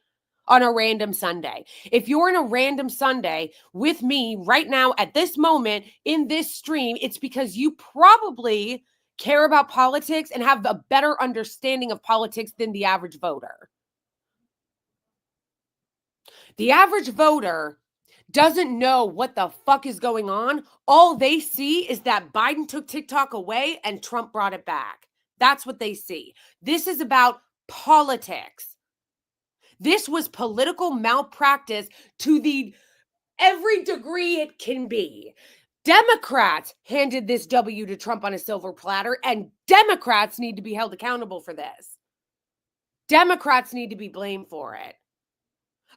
on a random Sunday. If you're in a random Sunday with me right now at this moment in this stream, it's because you probably care about politics and have a better understanding of politics than the average voter. The average voter doesn't know what the fuck is going on. All they see is that Biden took TikTok away and Trump brought it back. That's what they see. This is about politics. This was political malpractice to the every degree it can be. Democrats handed this W to Trump on a silver platter, and Democrats need to be held accountable for this. Democrats need to be blamed for it.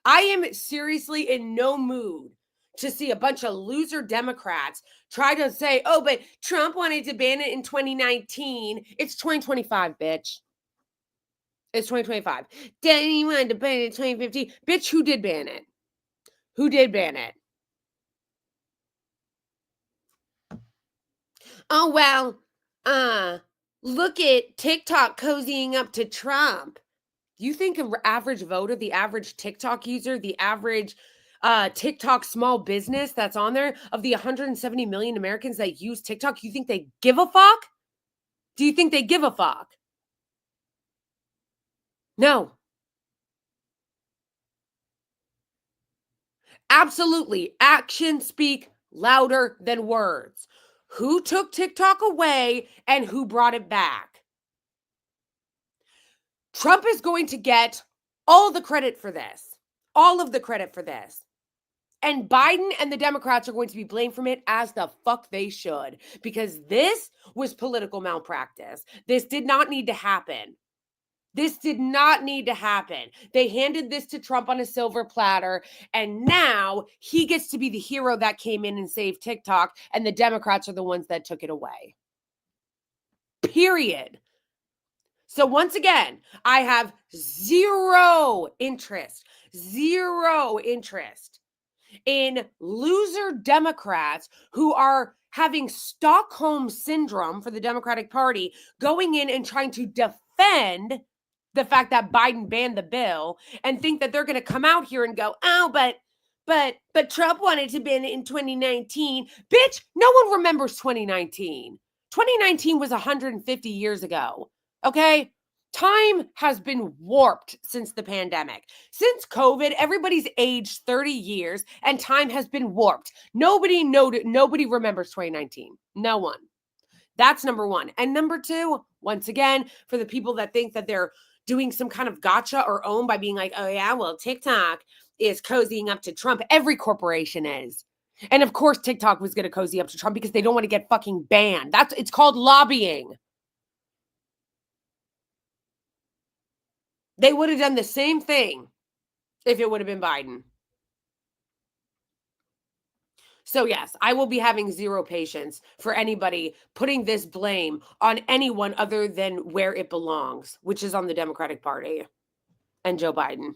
I am seriously in no mood to see a bunch of loser Democrats try to say, "Oh, but Trump wanted to ban it in 2019. It's 2025, bitch. It's 2025. Then he wanted to ban it in 2015. Bitch, who did ban it? Who did ban it? Oh, well, look at TikTok cozying up to Trump. You think an average voter, the average TikTok user, the average TikTok small business that's on there, of the 170 million Americans that use TikTok, you think they give a fuck? Do you think they give a fuck? No. Absolutely. Actions speak louder than words. Who took TikTok away and who brought it back? Trump is going to get all the credit for this. All of the credit for this. And Biden and the Democrats are going to be blamed from it, as the fuck they should, because this was political malpractice. This did not need to happen. This did not need to happen. They handed this to Trump on a silver platter, and now he gets to be the hero that came in and saved TikTok, and the Democrats are the ones that took it away. Period. So once again, I have zero interest in loser Democrats who are having Stockholm syndrome for the Democratic Party, going in and trying to defend the fact that Biden banned the bill and think that they're going to come out here and go, "Oh, but but Trump wanted to ban it in 2019. Bitch, no one remembers 2019. 2019 was 150 years ago. Okay? Time has been warped since the pandemic. Since COVID, everybody's aged 30 years and time has been warped. Nobody remembers 2019. No one. That's number one. And number two, once again, for the people that think that they're doing some kind of gotcha or own by being like, oh yeah, well, TikTok is cozying up to Trump. Every corporation is. And of course, TikTok was going to cozy up to Trump because they don't want to get fucking banned. It's called lobbying. They would have done the same thing if it would have been Biden. So yes, I will be having zero patience for anybody putting this blame on anyone other than where it belongs, which is on the Democratic Party and Joe Biden.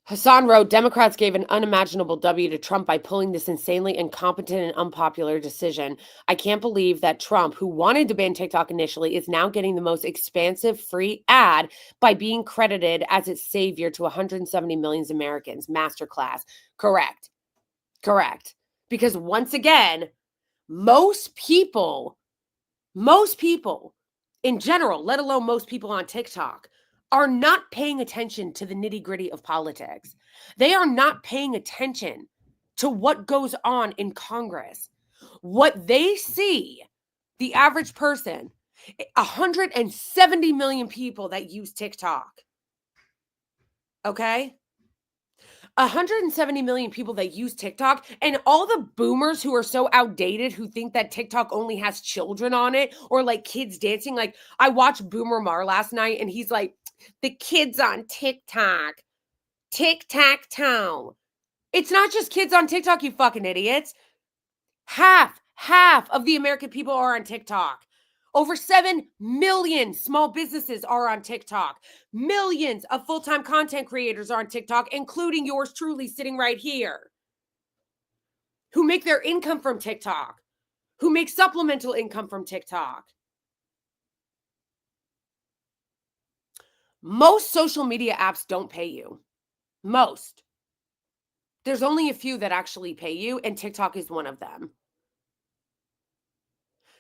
Hassan wrote, Democrats gave an unimaginable W to Trump by pulling this insanely incompetent and unpopular decision. I can't believe that Trump, who wanted to ban TikTok initially, is now getting the most expansive free ad by being credited as its savior to 170 million Americans. Masterclass. Correct. Because once again, most people in general, let alone most people on TikTok, are not paying attention to the nitty-gritty of politics. They are not paying attention to what goes on in Congress. What they see, the average person, 170 million people that use TikTok. Okay? 170 million people that use TikTok, and all the boomers who are so outdated who think that TikTok only has children on it or like kids dancing. Like I watched Boomer Mar last night and he's like, the kids on TikTok, tic-tac-toe. It's not just kids on TikTok, you fucking idiots. Half of the American people are on TikTok. Over 7 million small businesses are on TikTok. Millions of full-time content creators are on TikTok, including yours truly sitting right here, who make their income from TikTok, who make supplemental income from TikTok. Most social media apps don't pay you. Most. There's only a few that actually pay you, and TikTok is one of them.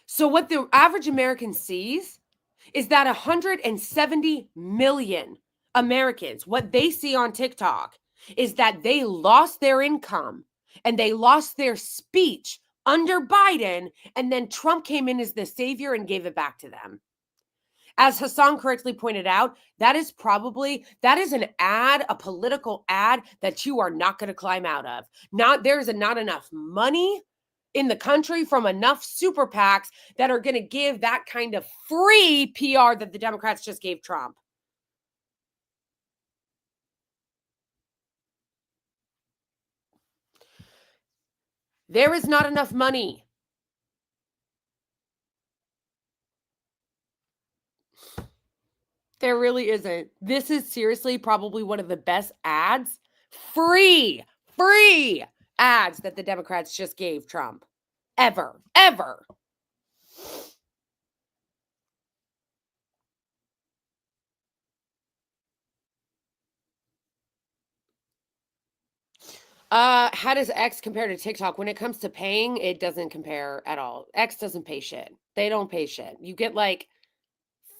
So what the average American sees is that 170 million Americans, what they see on TikTok is that they lost their income and they lost their speech under Biden, and then Trump came in as the savior and gave it back to them. As Hassan correctly pointed out, that is an ad, a political ad that you are not going to climb out of. There's not enough money in the country from enough super PACs that are going to give that kind of free PR that the Democrats just gave Trump. There is not enough money. There really isn't. This is seriously probably one of the best ads, free ads that the Democrats just gave Trump. Ever. How does X compare to TikTok? When it comes to paying, it doesn't compare at all. X doesn't pay shit. They don't pay shit. You get like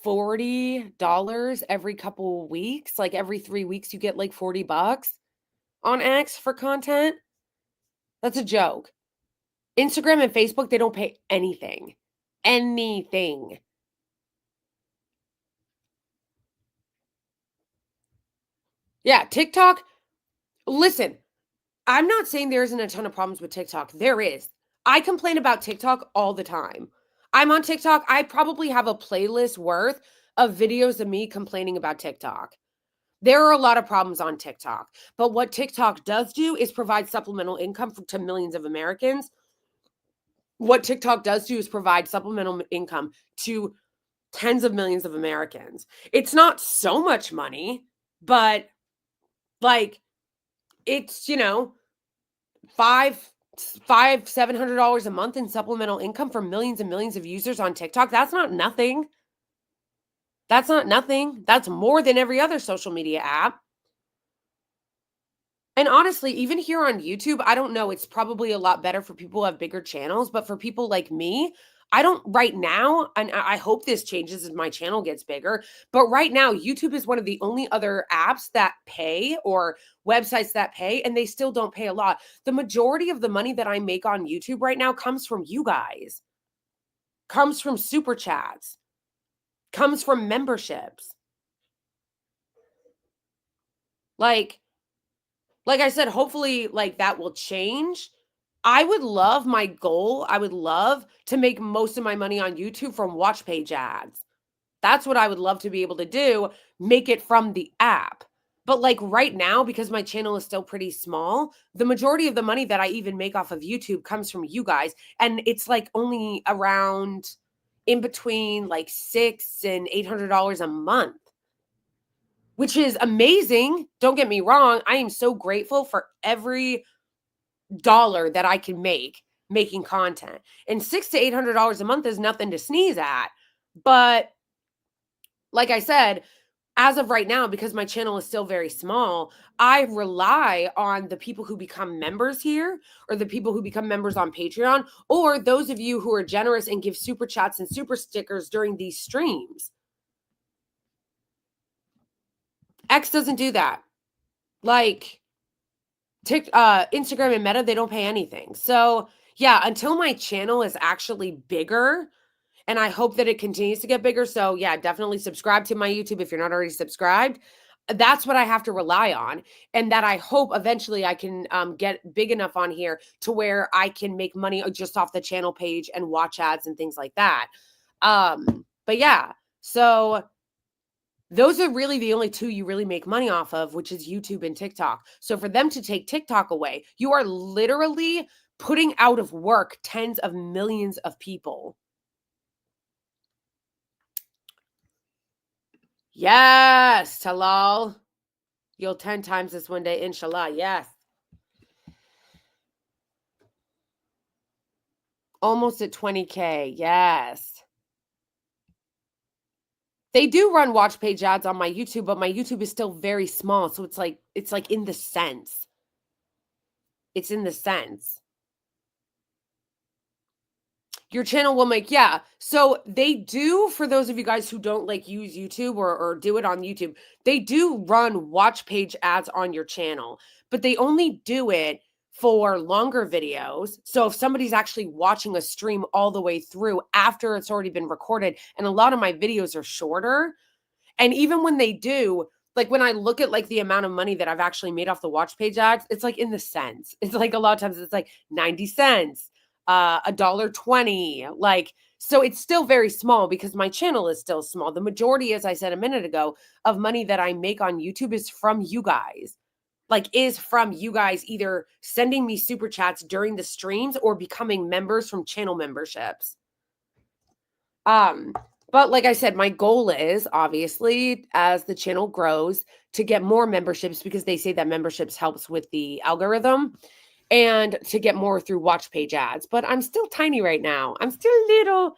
$40 every couple weeks. Like every 3 weeks, you get like $40 on X for content. That's a joke. Instagram and Facebook, they don't pay anything. Anything. Yeah, TikTok. Listen, I'm not saying there isn't a ton of problems with TikTok. There is. I complain about TikTok all the time. I'm on TikTok. I probably have a playlist worth of videos of me complaining about TikTok. There are a lot of problems on TikTok. But what TikTok does do is provide supplemental income to millions of Americans. What TikTok does do is provide supplemental income to tens of millions of Americans. It's not so much money, but like it's, $700 a month in supplemental income for millions and millions of users on TikTok. That's not nothing. That's not nothing. That's more than every other social media app. And honestly, even here on YouTube, I don't know, it's probably a lot better for people who have bigger channels, but for people like me, I don't right now, and I hope this changes as my channel gets bigger, but right now, YouTube is one of the only other apps that pay or websites that pay, and they still don't pay a lot. The majority of the money that I make on YouTube right now comes from you guys, comes from super chats, comes from memberships. Like I said, hopefully like that will change. I would love I would love to make most of my money on YouTube from watch page ads. That's what I would love to be able to do, make it from the app. But like right now, because my channel is still pretty small, the majority of the money that I even make off of YouTube comes from you guys. And it's like only around in between like $600 and $800 a month, which is amazing. Don't get me wrong. I am so grateful for every dollar that I can make making content. And $600 to $800 a month is nothing to sneeze at. But like I said, as of right now, because my channel is still very small, I rely on the people who become members here or the people who become members on Patreon or those of you who are generous and give super chats and super stickers during these streams. X doesn't do that. Like Instagram and Meta, they don't pay anything. So yeah, until my channel is actually bigger, and I hope that it continues to get bigger. So yeah, definitely subscribe to my YouTube if you're not already subscribed. That's what I have to rely on, and that I hope eventually I can get big enough on here to where I can make money just off the channel page and watch ads and things like that. But yeah, so those are really the only two you really make money off of, which is YouTube and TikTok. So for them to take TikTok away, you are literally putting out of work tens of millions of people. Yes, Talal. You'll 10 times this one day, inshallah. Yes. Almost at 20K. Yes. They do run watch page ads on my YouTube, but my YouTube is still very small. So it's like in the sense. It's in the sense. Your channel will make, yeah. So they do, for those of you guys who don't like use YouTube or do it on YouTube, they do run watch page ads on your channel, but they only do it for longer videos. So if somebody's actually watching a stream all the way through after it's already been recorded, and a lot of my videos are shorter, and even when they do, like when I look at like the amount of money that I've actually made off the watch page ads, it's like in the cents. It's like a lot of times it's like 90 cents, $1.20. Like, so it's still very small because my channel is still small. The majority, as I said a minute ago, of money that I make on YouTube is from you guys. Like, is from you guys either sending me super chats during the streams or becoming members from channel memberships. But like I said, my goal is obviously as the channel grows to get more memberships because they say that memberships helps with the algorithm and to get more through watch page ads. But I'm still tiny right now. I'm still little.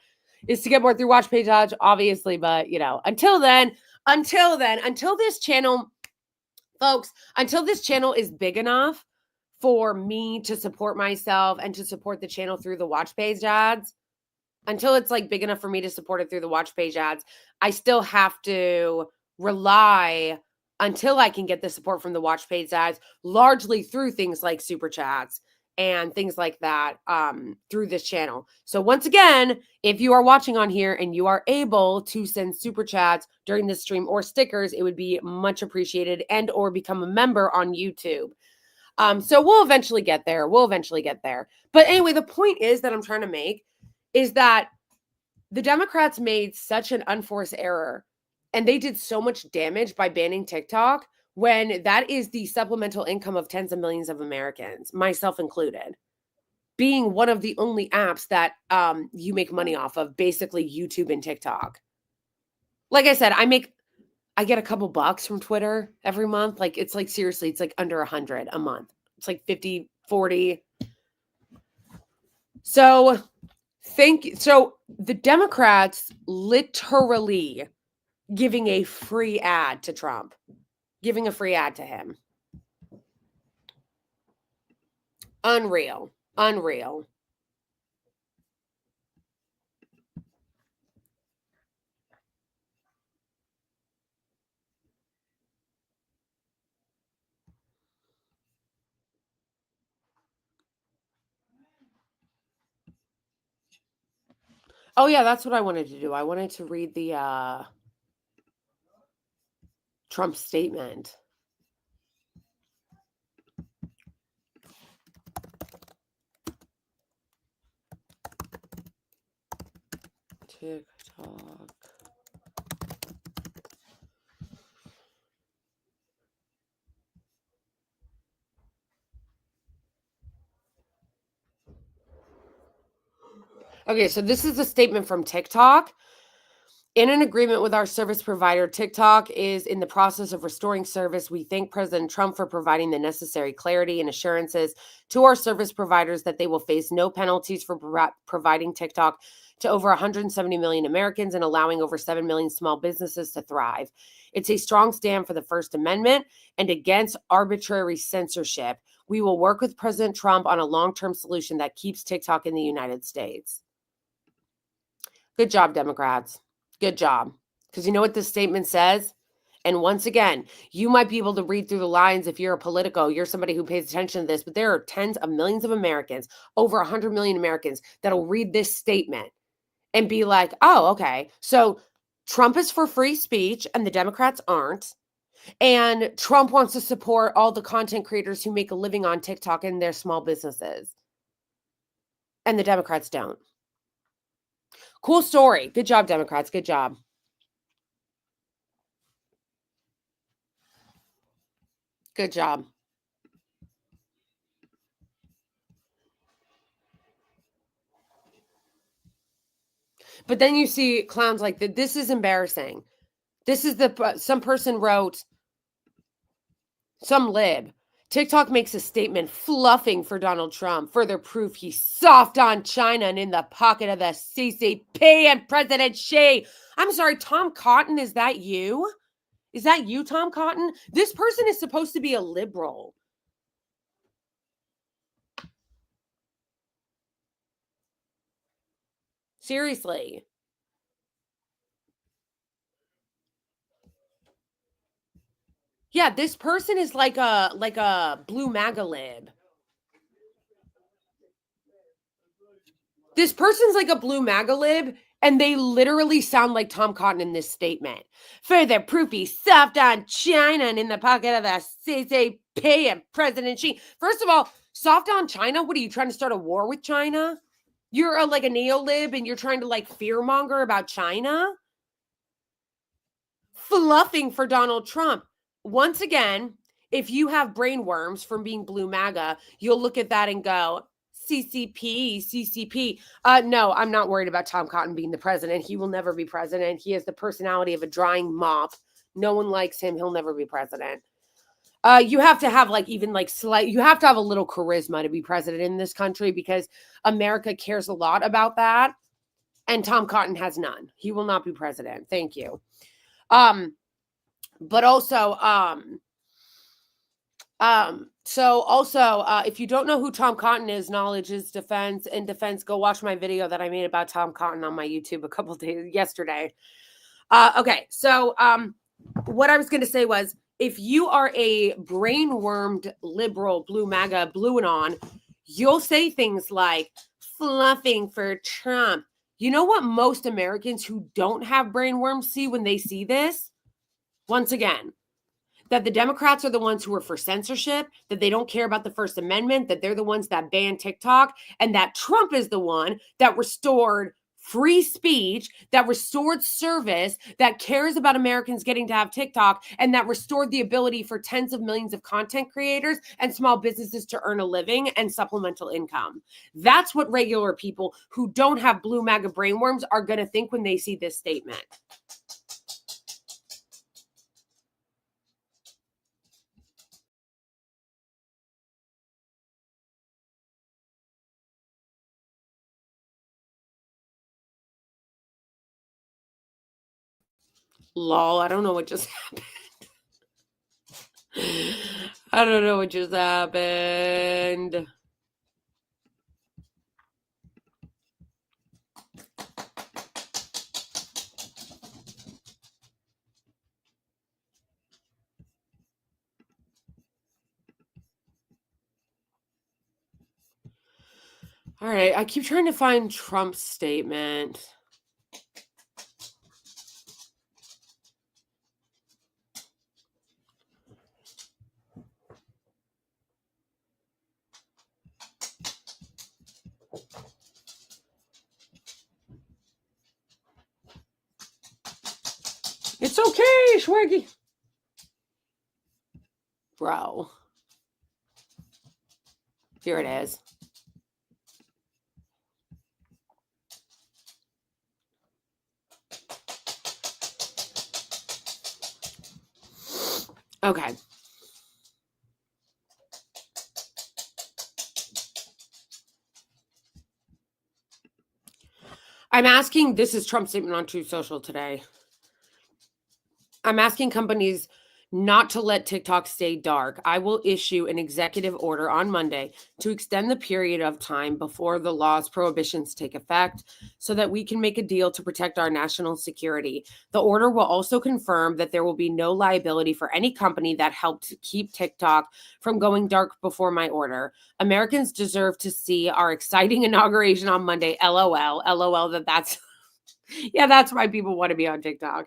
Is to get more through watch page ads, obviously. But you know, until this channel, folks, until this channel is big enough for me to support myself and to support the channel through the watch page ads, until it's like big enough for me to support it through the watch page ads, I still have to rely until I can get the support from the watch page ads, largely through things like super chats and things like that through this channel. So once again, if you are watching on here and you are able to send super chats during this stream or stickers, it would be much appreciated, and or become a member on YouTube. So we'll eventually get there. But anyway, the point is that I'm trying to make is that the Democrats made such an unforced error and they did so much damage by banning TikTok when that is the supplemental income of tens of millions of Americans, myself included, being one of the only apps that you make money off of, basically YouTube and TikTok. Like I said, I get a couple bucks from Twitter every month. Like it's like, seriously, it's like under 100 a month. It's like 50, 40. So the Democrats literally giving a free ad to Trump, giving a free ad to him. Unreal. Unreal. Oh, yeah, that's what I wanted to do. I wanted to read the Trump statement. TikTok. Okay, so this is a statement from TikTok. In an agreement with our service provider, TikTok is in the process of restoring service. We thank President Trump for providing the necessary clarity and assurances to our service providers that they will face no penalties for providing TikTok to over 170 million Americans and allowing over 7 million small businesses to thrive. It's a strong stand for the First Amendment and against arbitrary censorship. We will work with President Trump on a long-term solution that keeps TikTok in the United States. Good job, Democrats. Good job. Because you know what this statement says? And once again, you might be able to read through the lines if you're a Politico, you're somebody who pays attention to this, but there are tens of millions of Americans, over 100 million Americans, that'll read this statement and be like, oh, okay. So Trump is for free speech and the Democrats aren't. And Trump wants to support all the content creators who make a living on TikTok and their small businesses. And the Democrats don't. Cool story. Good job, Democrats. Good job. Good job. But then you see clowns like that. This is embarrassing. This is some person wrote, some lib. TikTok makes a statement fluffing for Donald Trump. Further proof he's soft on China and in the pocket of the CCP and President Xi. I'm sorry, Tom Cotton, is that you? Is that you, Tom Cotton? This person is supposed to be a liberal. Seriously. Yeah, this person is like a blue MAGA lib. This person's like a blue MAGA lib, and they literally sound like Tom Cotton in this statement. Further proof he's soft on China and in the pocket of the CCP and President Xi. First of all, soft on China? What are you trying to start a war with China? You're like a neo-lib and you're trying to like fearmonger about China? Fluffing for Donald Trump. Once again, if you have brain worms from being blue MAGA, you'll look at that and go, CCP. No, I'm not worried about Tom Cotton being the president. He will never be president. He has the personality of a drying mop. No one likes him. He'll never be president. You have to have you have to have a little charisma to be president in this country because America cares a lot about that. And Tom Cotton has none. He will not be president. Thank you. But also, if you don't know who Tom Cotton is, knowledge is defense. In defense, go watch my video that I made about Tom Cotton on my YouTube a couple days yesterday. Okay, so what I was going to say was, if you are a brain-wormed liberal, blue MAGA, blue and on, you'll say things like fluffing for Trump. You know what most Americans who don't have brain worms see when they see this? Once again, that the Democrats are the ones who are for censorship, that they don't care about the First Amendment, that they're the ones that ban TikTok, and that Trump is the one that restored free speech, that restored service, that cares about Americans getting to have TikTok, and that restored the ability for tens of millions of content creators and small businesses to earn a living and supplemental income. That's what regular people who don't have blue MAGA brainworms are going to think when they see this statement. Lol, I don't know what just happened. I don't know what just happened. All right, I keep trying to find Trump's statement. It's okay, Schwaggy. Bro. Here it is. Okay. I'm asking, this is Trump's statement on Truth Social today. I'm asking companies not to let TikTok stay dark. I will issue an executive order on Monday to extend the period of time before the law's prohibitions take effect so that we can make a deal to protect our national security. The order will also confirm that there will be no liability for any company that helped keep TikTok from going dark before my order. Americans deserve to see our exciting inauguration on Monday. LOL. LOL that's yeah, that's why people want to be on TikTok,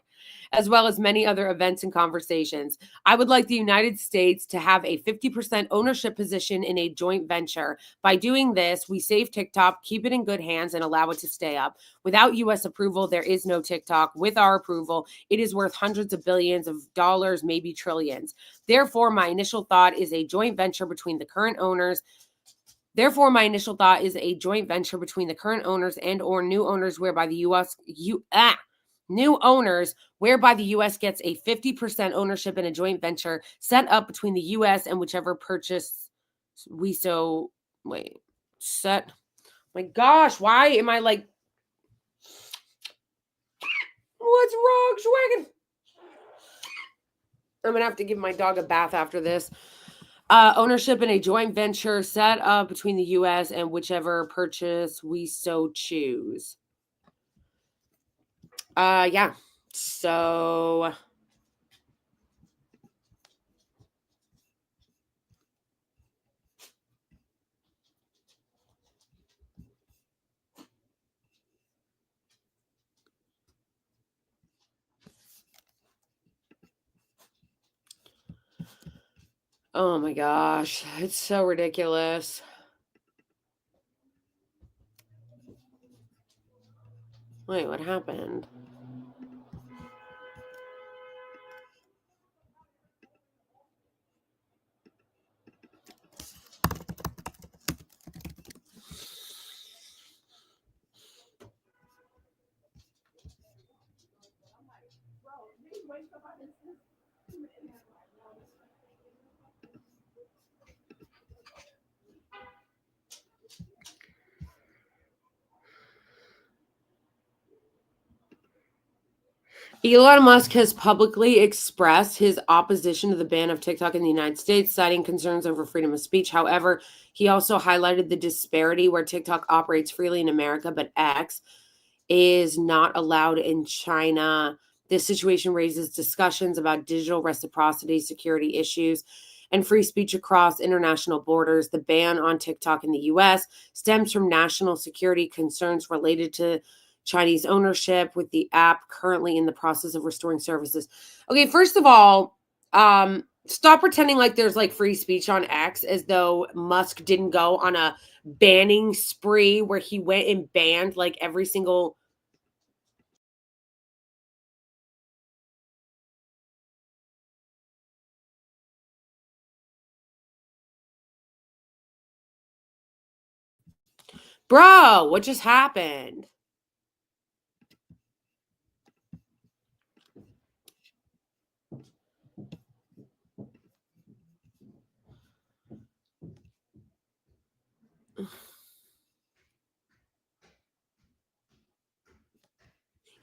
as well as many other events and conversations. I would like the United States to have a 50% ownership position in a joint venture. By doing this, we save TikTok, keep it in good hands, and allow it to stay up. Without U.S. approval, there is no TikTok. With our approval, it is worth hundreds of billions of dollars, maybe trillions. Therefore, my initial thought is a joint venture between the current owners. Therefore, my initial thought is a joint venture between the current owners and or new owners whereby the new owners whereby the U.S. gets a 50% ownership in a joint venture set up between the U.S. and whichever purchase we so wait set. My gosh, why am I like? What's wrong, Schwaggin? I'm gonna have to give my dog a bath after this. Ownership in a joint venture set up between the U.S. and whichever purchase we so choose. Yeah. So oh my gosh, it's so ridiculous. Wait, what happened? Elon Musk has publicly expressed his opposition to the ban of TikTok in the United States, citing concerns over freedom of speech. However, he also highlighted the disparity where TikTok operates freely in America, but X is not allowed in China. This situation raises discussions about digital reciprocity, security issues, and free speech across international borders. The ban on TikTok in the US stems from national security concerns related to Chinese ownership, with the app currently in the process of restoring services. Okay, first of all, stop pretending like there's like free speech on X as though Musk didn't go on a banning spree where he went and banned like every single bro, what just happened?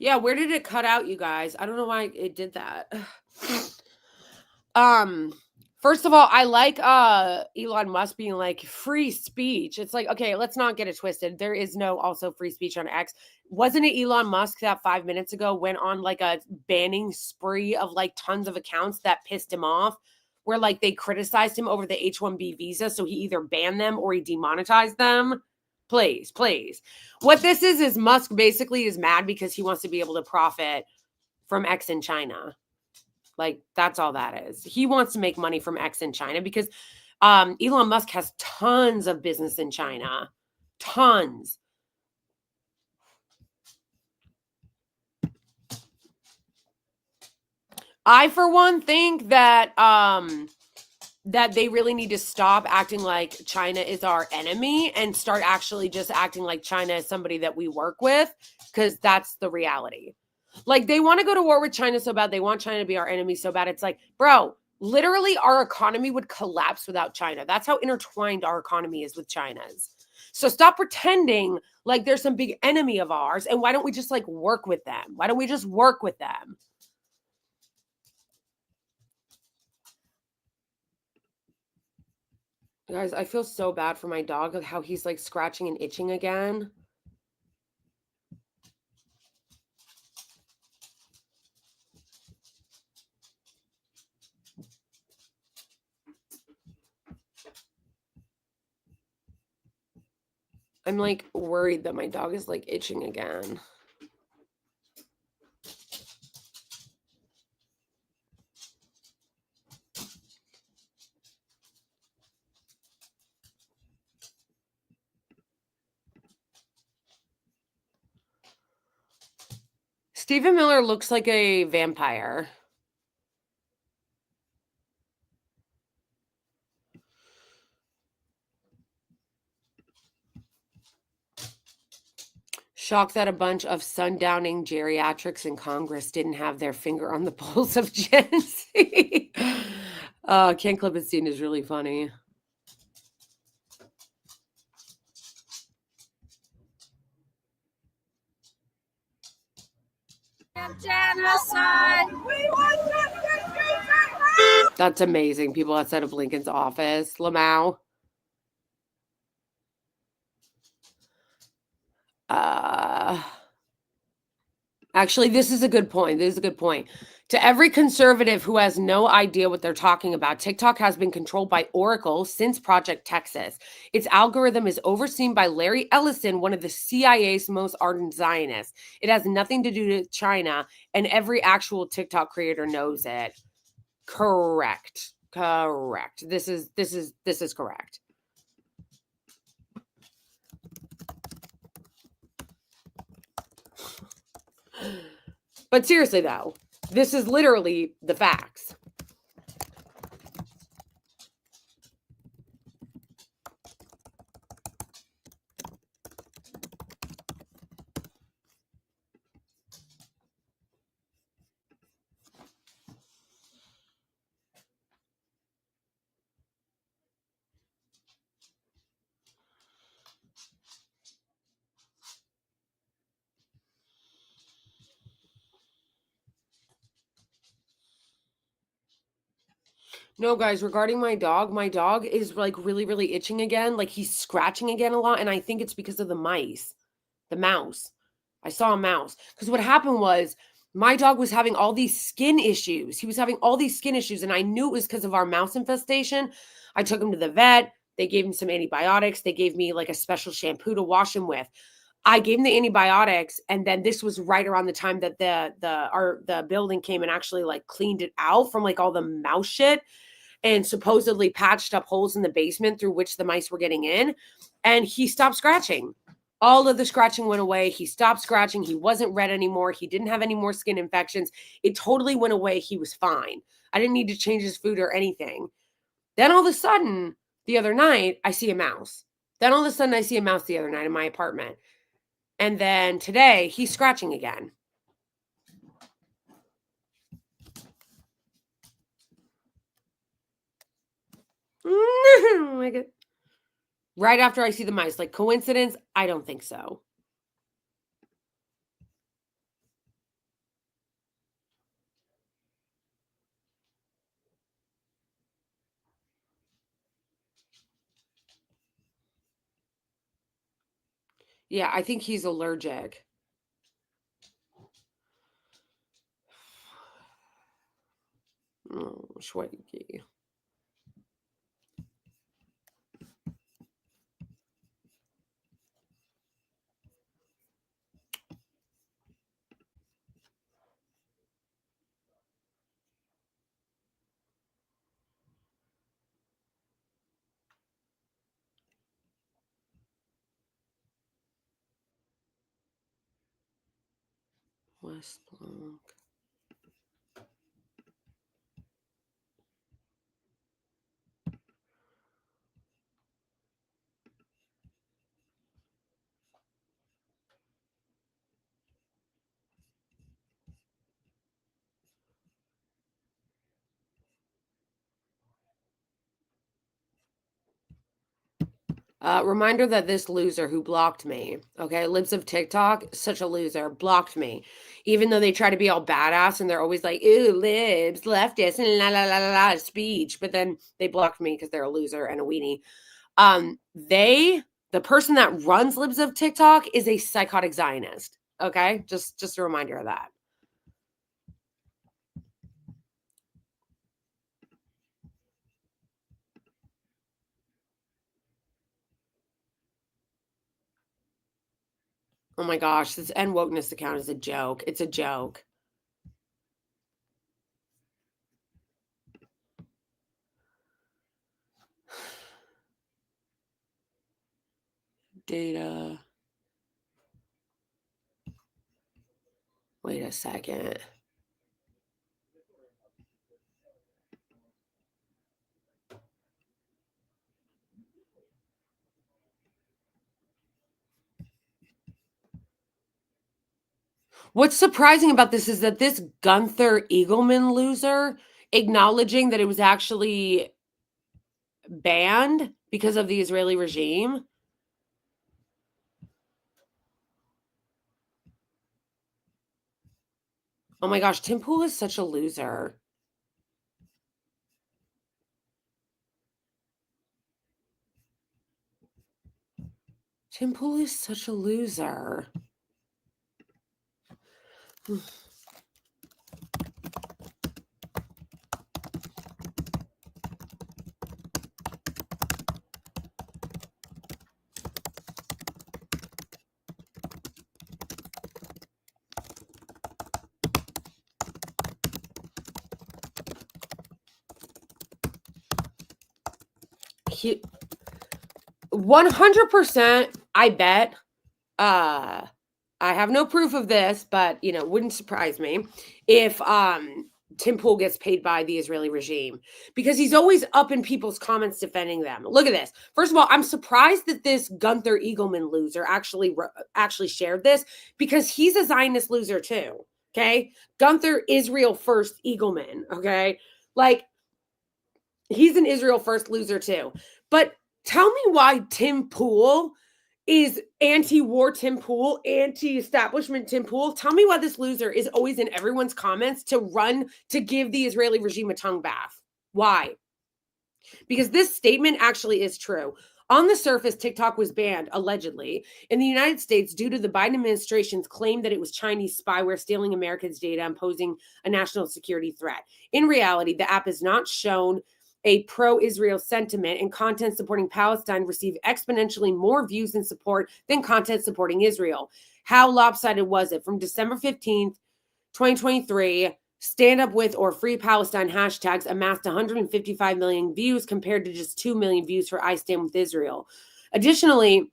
Yeah, where did it cut out, you guys? I don't know why it did that. First of all, I like Elon Musk being like free speech. It's like, okay, let's not get it twisted. There is no also free speech on X. Wasn't it Elon Musk that 5 minutes ago went on like a banning spree of like tons of accounts that pissed him off, where like they criticized him over the H-1B visa, so he either banned them or he demonetized them? Please, please. What this is Musk basically is mad because he wants to be able to profit from X in China. Like, that's all that is. He wants to make money from X in China because Elon Musk has tons of business in China. Tons. I, for one, think that that they really need to stop acting like China is our enemy and start actually just acting like China is somebody that we work with, because that's the reality. Like, they want to go to war with China so bad. They want China to be our enemy so bad. It's like, bro, literally our economy would collapse without China. That's how intertwined our economy is with China's. So stop pretending like there's some big enemy of ours. And why don't we just like work with them? Why don't we just work with them? Guys, I feel so bad for my dog, like how he's like scratching and itching again. I'm like worried that my dog is like itching again. Stephen Miller looks like a vampire. Shocked that a bunch of sundowning geriatrics in Congress didn't have their finger on the pulse of Gen Z. Ken Klippenstein is really funny. Genocide. That's amazing. People outside of Lincoln's office. Lamau. Actually, this is a good point. This is a good point. To every conservative who has no idea what they're talking about, TikTok has been controlled by Oracle since Project Texas. Its algorithm is overseen by Larry Ellison, one of the CIA's most ardent Zionists. It has nothing to do with China, and every actual TikTok creator knows it. Correct. Correct. This is correct. But seriously, though, this is literally the facts. No, guys, regarding my dog is like really, really itching again. Like he's scratching again a lot. And I think it's because of the mouse. I saw a mouse. Because what happened was my dog was having all these skin issues. He was having all these skin issues. And I knew it was because of our mouse infestation. I took him to the vet. They gave him some antibiotics. They gave me like a special shampoo to wash him with. I gave him the antibiotics, and then this was right around the time that the building came and actually like cleaned it out from like all the mouse shit, and supposedly patched up holes in the basement through which the mice were getting in. And he stopped scratching. All of the scratching went away. He stopped scratching. He wasn't red anymore. He didn't have any more skin infections. It totally went away. He was fine. I didn't need to change his food or anything. Then all of a sudden, the other night, I see a mouse. Then all of a sudden, I see a mouse the other night in my apartment. And then today, he's scratching again. Oh my God. Right after I see the mice. Like, coincidence? I don't think so. Yeah, I think he's allergic. Oh, Schweiky. West Blanc. Reminder that this loser who blocked me, okay, Libs of TikTok, such a loser, blocked me. Even though they try to be all badass and they're always like, ooh, Libs, leftist, and la la la la la speech, but then they blocked me because they're a loser and a weenie. The person that runs Libs of TikTok is a psychotic Zionist. Okay, just a reminder of that. Oh my gosh, this end wokeness account is a joke. It's a joke. Data. Wait a second. What's surprising about this is that this Gunther Eagleman loser acknowledging that it was actually banned because of the Israeli regime. Oh my gosh, Tim Pool is such a loser. Tim Pool is such a loser. He 100%, I bet. I have no proof of this, but wouldn't surprise me if Tim Pool gets paid by the Israeli regime because he's always up in people's comments defending them. Look at this. First of all, I'm surprised that this Gunther Eagleman loser actually shared this because he's a Zionist loser too. Okay, Gunther Israel first Eagleman. Okay, like he's an Israel first loser too. But tell me why Tim Pool is anti-war Tim Pool, anti-establishment Tim Pool. Tell me why this loser is always in everyone's comments to give the Israeli regime a tongue bath. Why? Because this statement actually is true. On the surface, TikTok was banned, allegedly, in the United States due to the Biden administration's claim that it was Chinese spyware stealing Americans' data and posing a national security threat. In reality, the app is not shown a pro-Israel sentiment, and content supporting Palestine received exponentially more views and support than content supporting Israel. How lopsided was it? From December 15th, 2023, Stand Up With or Free Palestine hashtags amassed 155 million views compared to just 2 million views for I Stand With Israel. Additionally,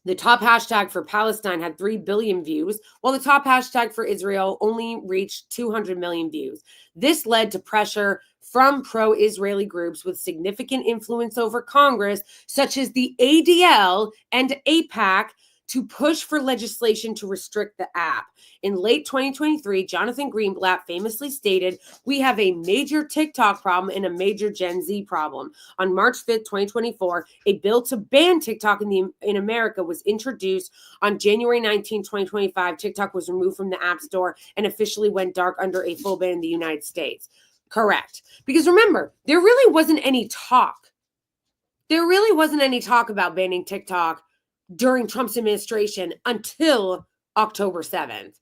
the top hashtag for Palestine had 3 billion views, while the top hashtag for Israel only reached 200 million views. This led to pressure from pro-Israeli groups with significant influence over Congress, such as the ADL and AIPAC, to push for legislation to restrict the app. In late 2023, Jonathan Greenblatt famously stated, "We have a major TikTok problem and a major Gen Z problem." On March 5th, 2024, a bill to ban TikTok in America was introduced. On January 19, 2025, TikTok was removed from the App Store and officially went dark under a full ban in the United States. Correct. Because remember, there really wasn't any talk. There really wasn't any talk about banning TikTok during Trump's administration until October 7th.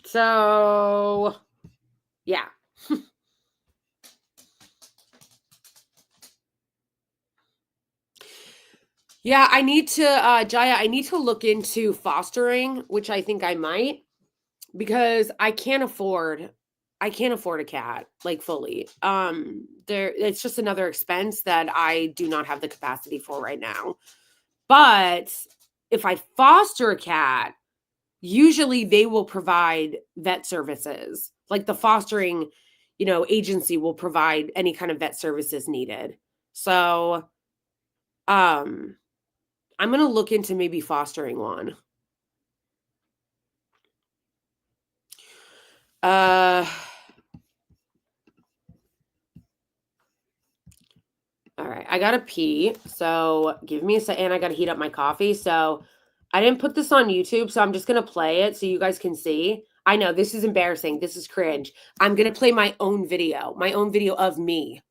So, yeah. Yeah, I need to, Jaya, I need to look into fostering, which I think I might, because I can't afford a cat, like, fully. It's just another expense that I do not have the capacity for right now. But if I foster a cat, usually they will provide vet services. Like the fostering, agency will provide any kind of vet services needed. So, I'm going to look into maybe fostering one. All right, I gotta pee, so give me a second. And I gotta heat up my coffee. So I didn't put this on YouTube, so I'm just gonna play it so you guys can see. I know this is embarrassing. This is cringe. I'm gonna play my own video of me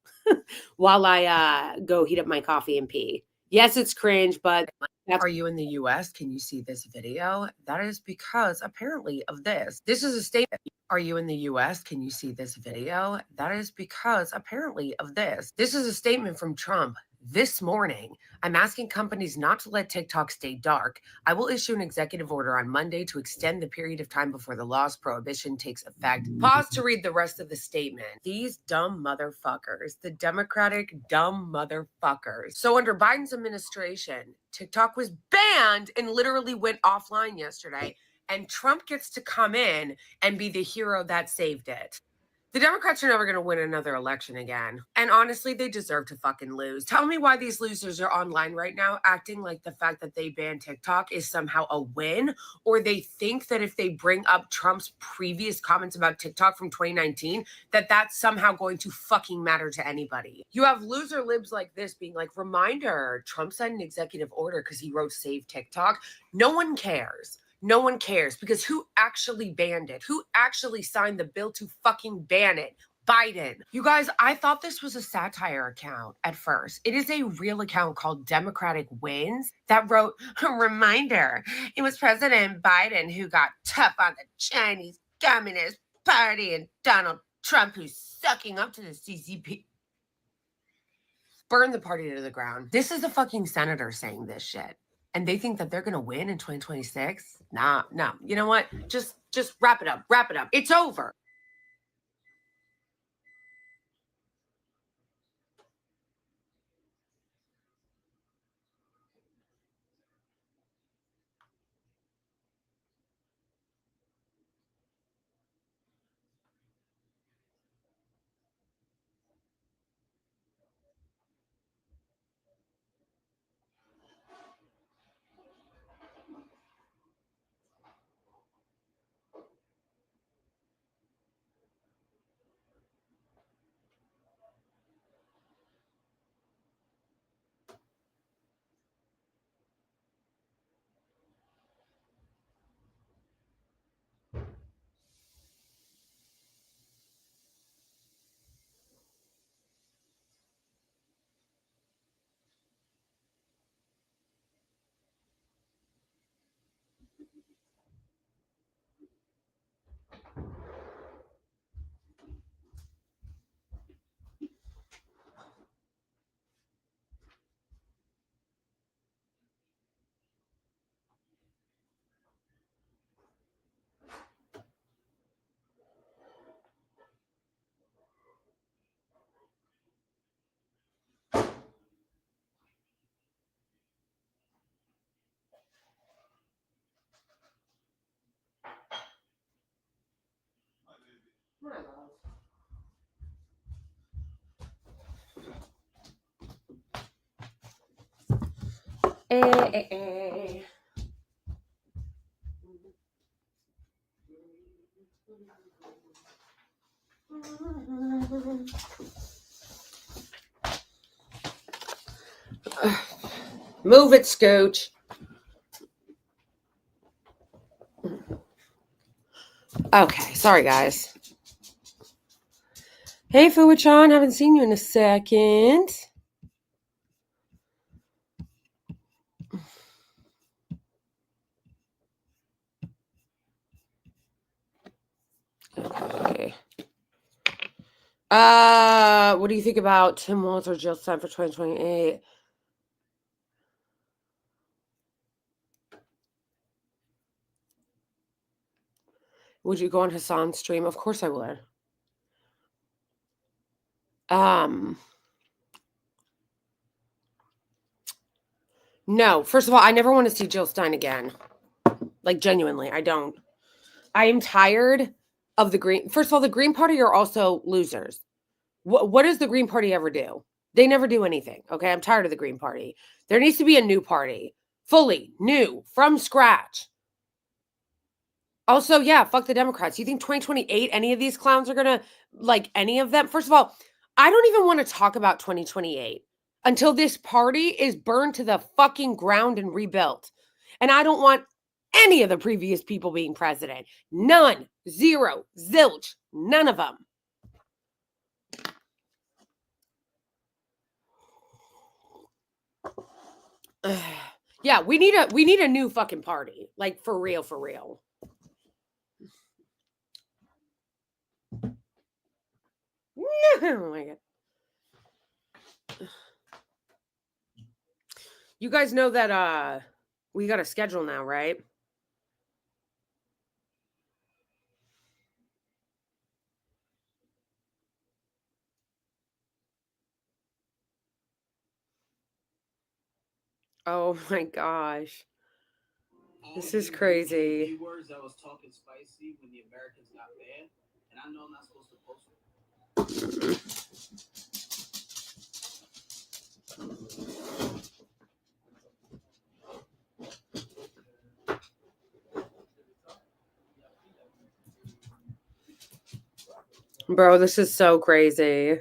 while I go heat up my coffee and pee. Yes, it's cringe, but are you in the US? Can you see this video? That is because apparently of this. This is a statement. Are you in the US? Can you see this video? That is because apparently of this. This is a statement from Trump this morning. I'm asking companies not to let TikTok stay dark. I will issue an executive order on Monday to extend the period of time before the law's prohibition takes effect. Pause to read the rest of the statement. These dumb motherfuckers, the Democratic dumb motherfuckers. So under Biden's administration, TikTok was banned and literally went offline yesterday. And Trump gets to come in and be the hero that saved it. The Democrats are never going to win another election again. And honestly, they deserve to fucking lose. Tell me why these losers are online right now acting like the fact that they banned TikTok is somehow a win, or they think that if they bring up Trump's previous comments about TikTok from 2019, that that's somehow going to fucking matter to anybody. You have loser libs like this being like, reminder, Trump signed an executive order because he wrote save TikTok. No one cares. No one cares because who actually banned it? Who actually signed the bill to fucking ban it? Biden. You guys, I thought this was a satire account at first. It is a real account called Democratic Wins that wrote a reminder. It was President Biden who got tough on the Chinese Communist Party and Donald Trump who's sucking up to the CCP. Burn the party to the ground. This is a fucking senator saying this shit. And they think that they're going to win in 2026? Nah. You know what? Just wrap it up. Wrap it up. It's over. Move it, Scooch. Okay, sorry guys. Hey Fuwachan, haven't seen you in a second. Okay. What do you think about Tim Walz or Jill Stein for 2028? Would you go on Hassan's stream? Of course I would. No, first of all, I never want to see Jill Stein again. Like, genuinely, I don't. I am tired of the Green. First of all, the Green Party are also losers. What does the Green Party ever do? They never do anything. Okay, I'm tired of the Green Party. There needs to be a new party, fully new, from scratch. Also, yeah, fuck the Democrats. You think 2028, any of these clowns are gonna like any of them? First of all, I don't even want to talk about 2028 until this party is burned to the fucking ground and rebuilt. And I don't want any of the previous people being president. None. Zero. Zilch. None of them. Yeah, we need a new fucking party. Like, for real, for real. Oh my God. You guys know that we got a schedule now, right? Oh my gosh. This is crazy. Words that was talking spicy when the Americans got banned, and I know I'm not supposed to post it. Bro, this is so crazy.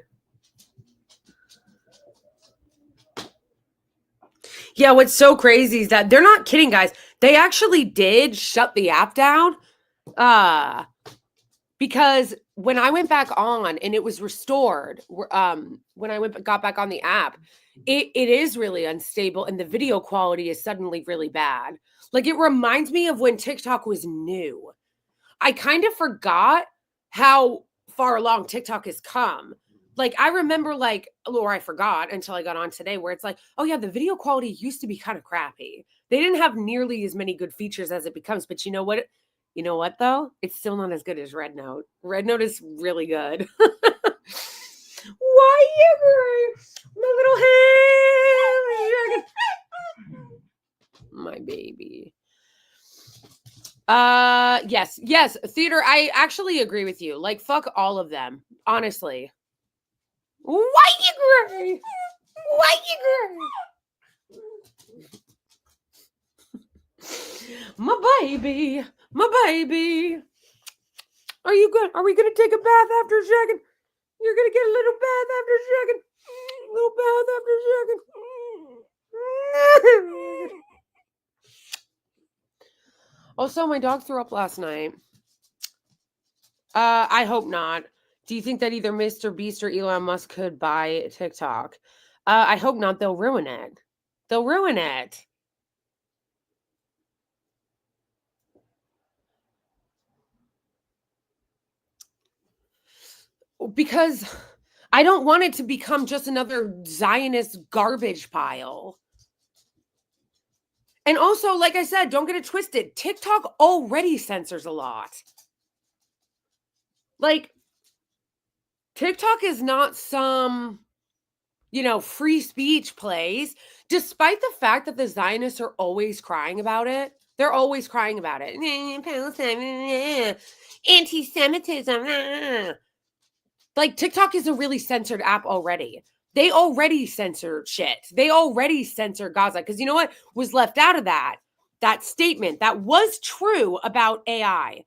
Yeah, what's so crazy is that they're not kidding, guys. They actually did shut the app down. Because when I went back on and it was restored, when I got back on the app, it is really unstable and the video quality is suddenly really bad. Like, it reminds me of when TikTok was new. I kind of forgot how far along TikTok has come. Like, I remember, or I forgot until I got on today, where it's like, oh yeah, the video quality used to be kind of crappy. They didn't have nearly as many good features as it becomes. But you know what? You know what, though? It's still not as good as Red Note. Red Note is really good. Why you, my little hand? My baby. Yes. Theater, I actually agree with you. Like, fuck all of them. Honestly. Why you gray? Why you gray? My baby. Are you good? Are we gonna take a bath after a second? You're gonna get a little bath after a second. Little bath after a second. Also, my dog threw up last night. I hope not. Do you think that either Mr. Beast or Elon Musk could buy TikTok? I hope not. They'll ruin it. Because I don't want it to become just another Zionist garbage pile. And also, like I said, don't get it twisted. TikTok already censors a lot. Like, TikTok is not some, free speech place, despite the fact that the Zionists are always crying about it. They're always crying about it. Palestine, anti-Semitism. Like, TikTok is a really censored app already. They already censor shit. They already censor Gaza. Because you know what was left out of that statement that was true about AI,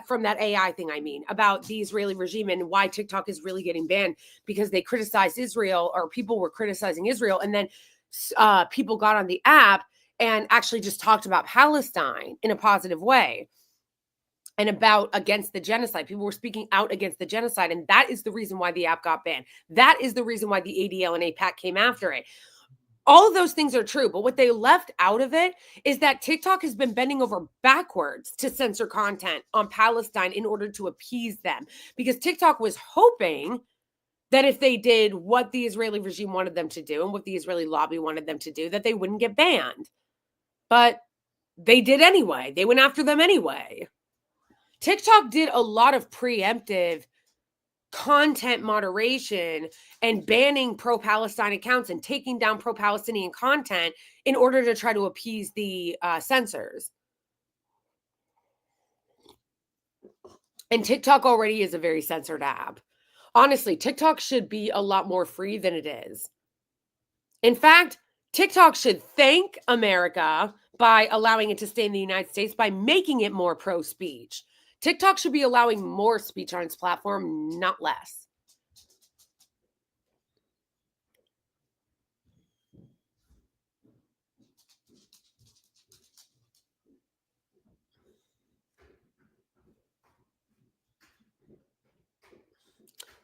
from that AI thing, about the Israeli regime and why TikTok is really getting banned, because they criticized Israel, or people were criticizing Israel. And then people got on the app and actually just talked about Palestine in a positive way. and about against the genocide. People were speaking out against the genocide. And that is the reason why the app got banned. That is the reason why the ADL and APAC came after it. All of those things are true. But what they left out of it is that TikTok has been bending over backwards to censor content on Palestine in order to appease them. Because TikTok was hoping that if they did what the Israeli regime wanted them to do and what the Israeli lobby wanted them to do, that they wouldn't get banned. But they did anyway. They went after them anyway. TikTok did a lot of preemptive content moderation and banning pro-Palestine accounts and taking down pro-Palestinian content in order to try to appease the censors. And TikTok already is a very censored app. Honestly, TikTok should be a lot more free than it is. In fact, TikTok should thank America by allowing it to stay in the United States by making it more pro-speech. TikTok should be allowing more speech on its platform, not less.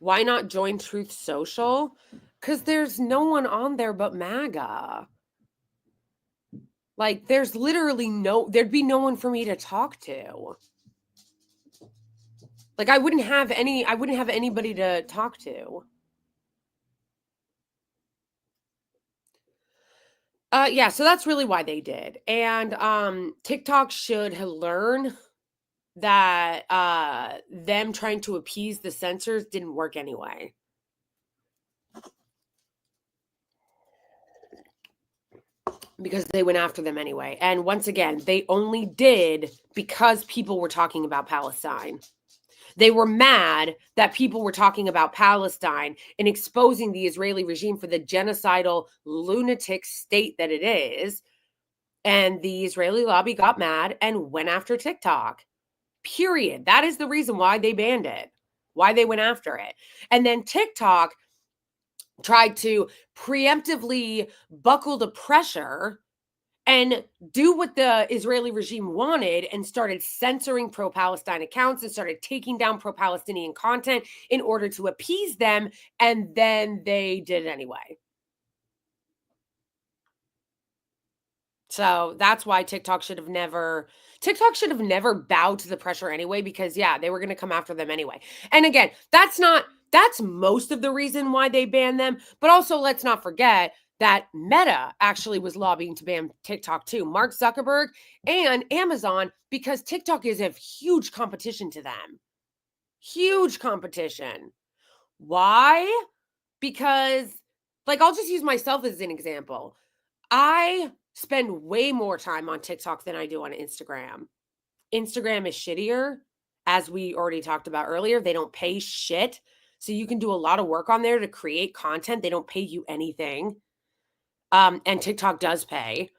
Why not join Truth Social? Because there's no one on there but MAGA. Like, there'd be no one for me to talk to. Like, I wouldn't have anybody to talk to. Yeah, so that's really why they did. And TikTok should learn that them trying to appease the censors didn't work anyway. Because they went after them anyway. And once again, they only did because people were talking about Palestine. They were mad that people were talking about Palestine and exposing the Israeli regime for the genocidal lunatic state that it is. And the Israeli lobby got mad and went after TikTok. Period. That is the reason why they banned it, why they went after it. And then TikTok tried to preemptively buckle the pressure and do what the Israeli regime wanted and started censoring pro-Palestine accounts and started taking down pro-Palestinian content in order to appease them. And then they did it anyway. So that's why TikTok should have never bowed to the pressure anyway, because yeah, they were going to come after them anyway. And again, that's most of the reason why they banned them. But also let's not forget that Meta actually was lobbying to ban TikTok too. Mark Zuckerberg and Amazon, because TikTok is a huge competition to them. Huge competition. Why? Because, like, I'll just use myself as an example. I spend way more time on TikTok than I do on Instagram. Instagram is shittier, as we already talked about earlier. They don't pay shit. So you can do a lot of work on there to create content. They don't pay you anything. And TikTok does pay.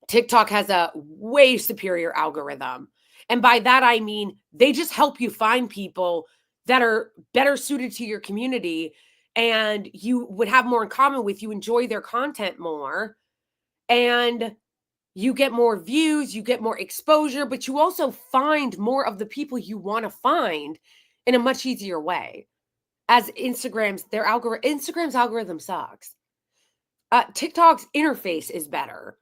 TikTok has a way superior algorithm. And by that, I mean, they just help you find people that are better suited to your community and you would have more in common with. You enjoy their content more and you get more views, you get more exposure, but you also find more of the people you want to find in a much easier way. As Instagram's algorithm sucks. TikTok's interface is better.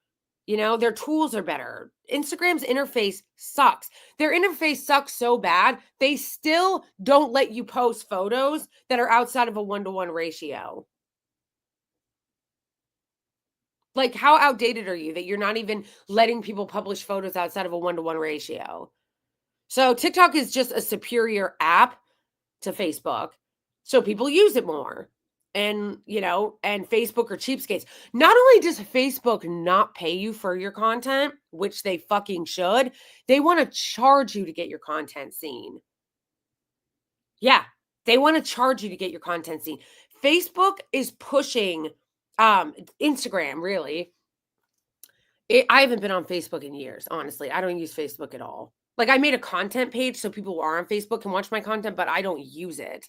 You know, their tools are better. Instagram's interface sucks. Their interface sucks so bad, they still don't let you post photos that are outside of a 1-to-1 ratio. Like, how outdated are you that you're not even letting people publish photos outside of a 1-to-1 ratio? So TikTok is just a superior app to Facebook. So people use it more. And, you know, and Facebook are cheapskates. Not only does Facebook not pay you for your content, which they fucking should, they want to charge you to get your content seen. Yeah, they want to charge you to get your content seen. Facebook is pushing Instagram, really. I haven't been on Facebook in years, honestly. I don't use Facebook at all. Like, I made a content page so people who are on Facebook can watch my content, but I don't use it.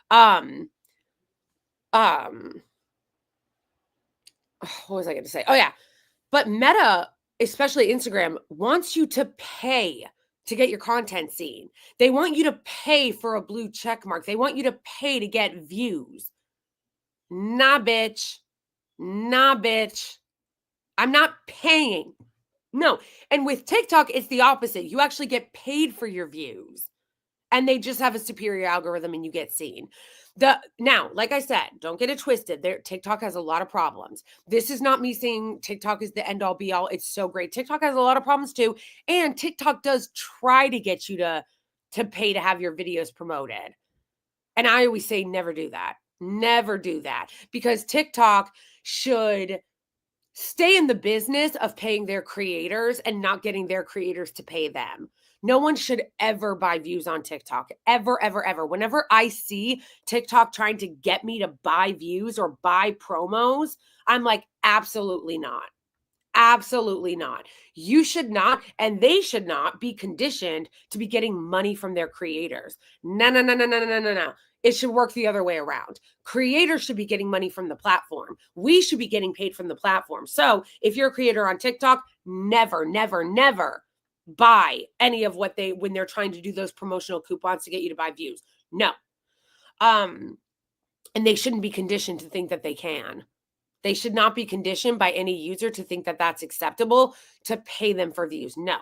What was I going to say? Oh yeah. But Meta, especially Instagram, wants you to pay to get your content seen. They want you to pay for a blue check mark. They want you to pay to get views. Nah, bitch. Nah, bitch. I'm not paying. No. And with TikTok, it's the opposite. You actually get paid for your views. And they just have a superior algorithm and you get seen. Now, like I said, don't get it twisted. TikTok has a lot of problems. This is not me saying TikTok is the end all be all. It's so great. TikTok has a lot of problems too. And TikTok does try to get you to pay to have your videos promoted. And I always say never do that. Never do that. Because TikTok should stay in the business of paying their creators and not getting their creators to pay them. No one should ever buy views on TikTok. Ever, ever, ever. Whenever I see TikTok trying to get me to buy views or buy promos, I'm like, absolutely not. Absolutely not. You should not, and they should not be conditioned to be getting money from their creators. No, no, no, no, no, no, no, no. It should work the other way around. Creators should be getting money from the platform. We should be getting paid from the platform. So if you're a creator on TikTok, never, never, never buy any of what when they're trying to do those promotional coupons to get you to buy views. No. And they shouldn't be conditioned to think that they can. They should not be conditioned by any user to think that that's acceptable to pay them for views. No,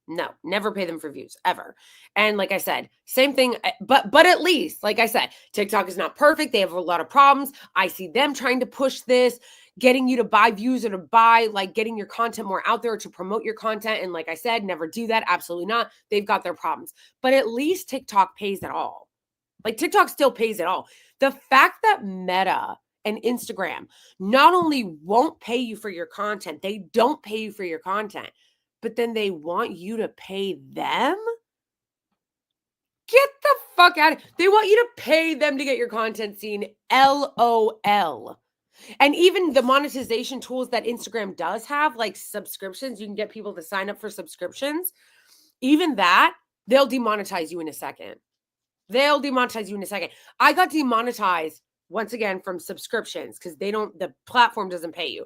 no, never pay them for views ever. And like I said, same thing, but at least, like I said, TikTok is not perfect. They have a lot of problems. I see them trying to push this, getting you to buy views or to buy, like getting your content more out there to promote your content. And like I said, never do that. Absolutely not. They've got their problems, but at least TikTok pays it all. Like TikTok still pays it all. The fact that Meta and Instagram not only won't pay you for your content, they don't pay you for your content, but then they want you to pay them? Get the fuck out of here. They want you to pay them to get your content seen. LOL. And even the monetization tools that Instagram does have, like subscriptions, you can get people to sign up for subscriptions. Even that, they'll demonetize you in a second. They'll demonetize you in a second. I got demonetized once again from subscriptions because the platform doesn't pay you,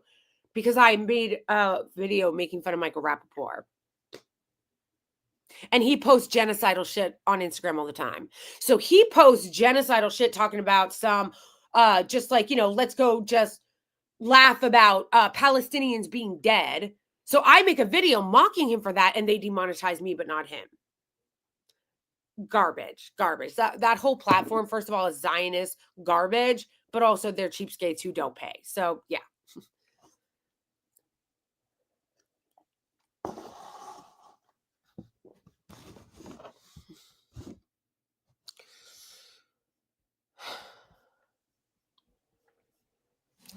because I made a video making fun of Michael Rappaport. And he posts genocidal shit on Instagram all the time. So he posts genocidal shit talking about some, just like, let's go just laugh about Palestinians being dead. So I make a video mocking him for that and they demonetize me, but not him. Garbage. That whole platform, first of all, is Zionist garbage, but also they're cheapskates who don't pay. So yeah.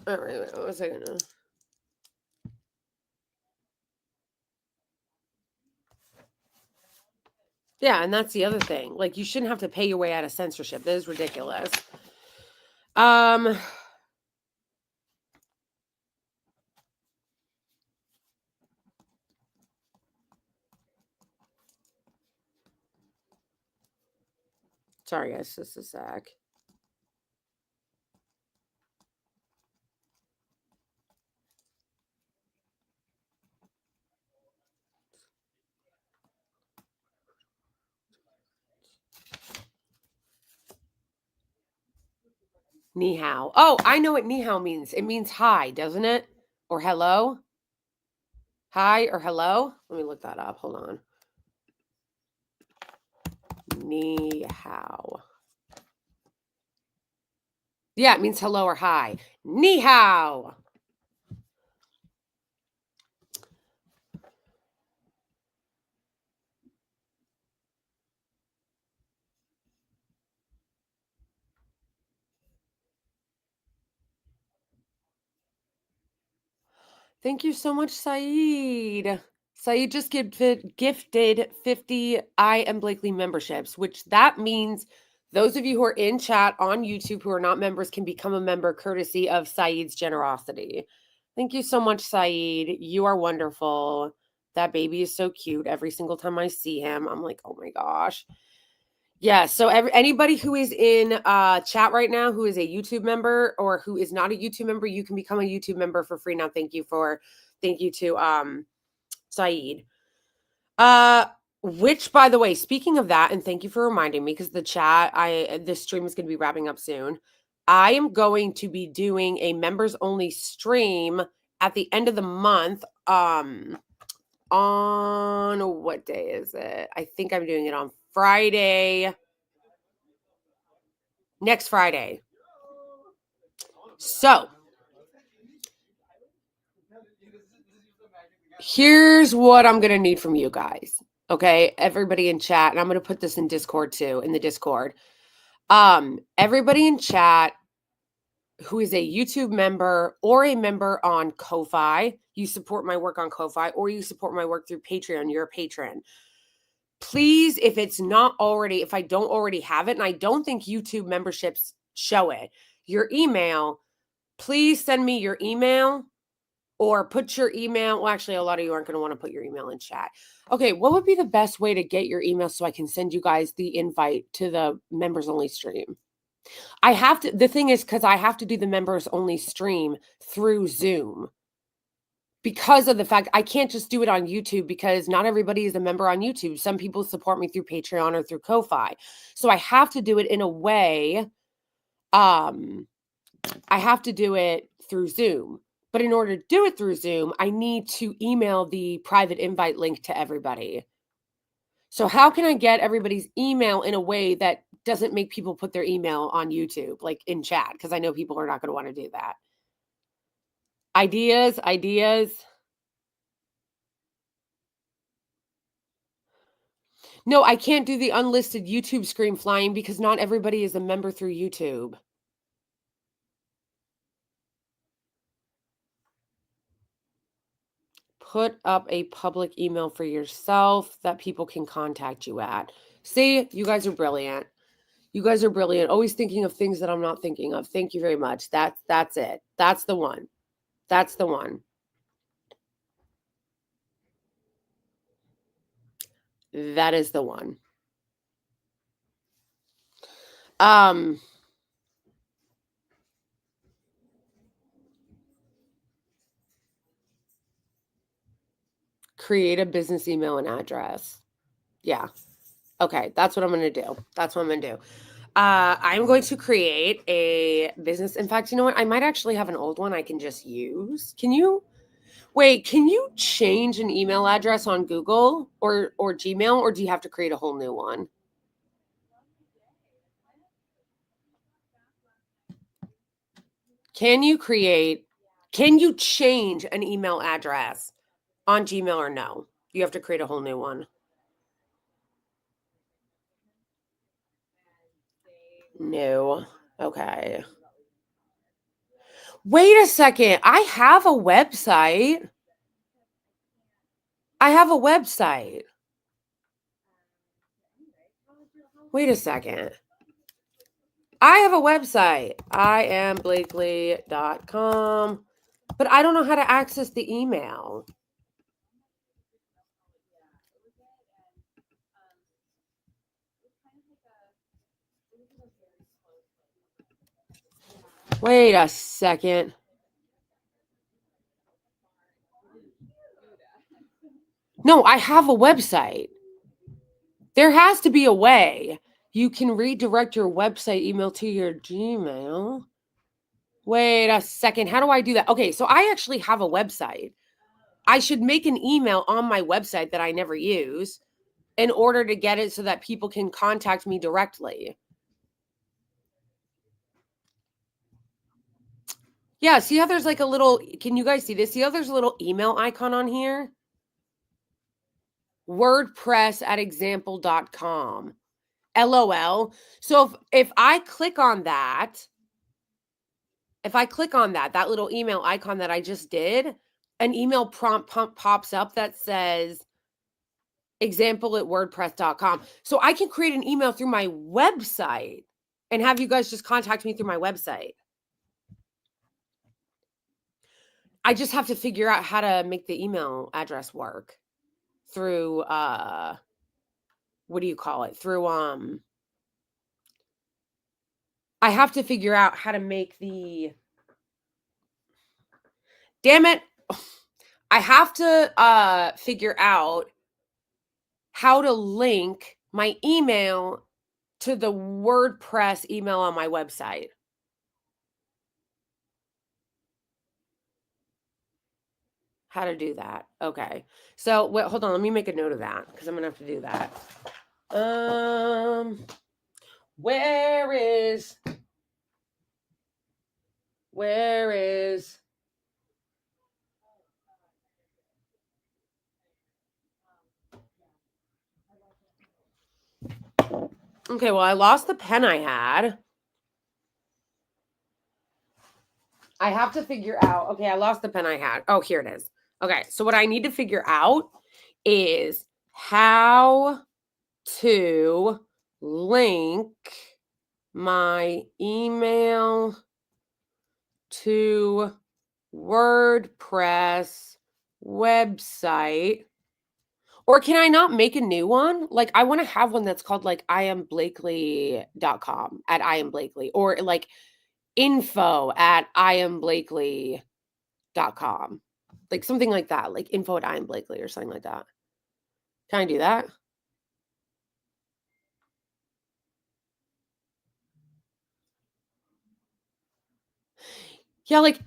All right, wait, what was I gonna? Yeah, and that's the other thing. Like, you shouldn't have to pay your way out of censorship. That is ridiculous. Sorry, guys, just a sec. Ni hao. Oh, I know what ni hao means. It means hi, doesn't it? Or hello? Hi or hello? Let me look that up. Hold on. Ni hao. Yeah, it means hello or hi. Ni hao. Thank you so much, Saeed. Saeed just gifted 50 I Am Blakely memberships, which that means those of you who are in chat on YouTube who are not members can become a member courtesy of Saeed's generosity. Thank you so much, Saeed. You are wonderful. That baby is so cute. Every single time I see him, I'm like, oh my gosh. Yeah, so anybody who is in chat right now who is a YouTube member or who is not a YouTube member, you can become a YouTube member for free now. Thank you to Saeed. Which, by the way, speaking of that, and thank you for reminding me, because the chat, this stream is going to be wrapping up soon. I am going to be doing a members only stream at the end of the month. On what day is it? I think I'm doing it on Friday. Next Friday. So here's what I'm going to need from you guys. Okay, everybody in chat, and I'm going to put this in Discord too, in the Discord. Everybody in chat who is a YouTube member or a member on Ko-Fi, you support my work on Ko-Fi, or you support my work through Patreon, you're a patron. Please, if I don't already have it, and I don't think YouTube memberships show it, your email, please send me your email or put your email. Well, actually, a lot of you aren't going to want to put your email in chat. Okay, what would be the best way to get your email so I can send you guys the invite to the members only stream? The thing is, because I have to do the members only stream through Zoom because of the fact I can't just do it on YouTube, because not everybody is a member on YouTube. Some people support me through Patreon or through Ko-Fi. So I have to do it in a way. I have to do it through Zoom. But in order to do it through Zoom, I need to email the private invite link to everybody. So how can I get everybody's email in a way that doesn't make people put their email on YouTube, like in chat? Because I know people are not going to want to do that. Ideas. No, I can't do the unlisted YouTube screen flying because not everybody is a member through YouTube. Put up a public email for yourself that people can contact you at. See, you guys are brilliant. You guys are brilliant. Always thinking of things that I'm not thinking of. Thank you very much. That's it. That's the one. That's the one. That is the one. Create a business email and address. Yeah. Okay, that's what I'm going to do. That's what I'm going to do. I'm going to create a business. In fact, you know what? I might actually have an old one I can just use. Can you change an email address on Google or Gmail, or do you have to create a whole new one? Can you change an email address on Gmail or no? You have to create a whole new one. No. Okay. Wait a second. I have a website. Wait a second. I have a website. iamblakely.com. But I don't know how to access the email. Wait a second. No, I have a website. There has to be a way. You can redirect your website email to your Gmail. Wait a second. How do I do that? Okay, so I actually have a website. I should make an email on my website that I never use in order to get it so that people can contact me directly. Yeah, see how there's like a little, can you guys see this? See how there's a little email icon on here? WordPress@example.com. LOL. So if I click on that, that little email icon that I just did, an email prompt pops up that says example@wordpress.com. So I can create an email through my website and have you guys just contact me through my website. I just have to figure out how to make the email address work through what do you call it? Through I have to figure out how to make the damn it. I have to figure out how to link my email to the WordPress email on my website. How to do that. Okay. So wait, hold on. Let me make a note of that because I'm going to have to do that. Where is okay, well, I lost the pen I had. I have to figure out. Okay, I lost the pen I had. Oh, here it is. Okay, so what I need to figure out is how to link my email to WordPress website. Or can I not make a new one? Like, I want to have one that's called like iamblakely.com at iamblakely, or like info at iamblakely.com. Like something like that, like info at iamblakely or something like that. Can I do that? Yeah, like,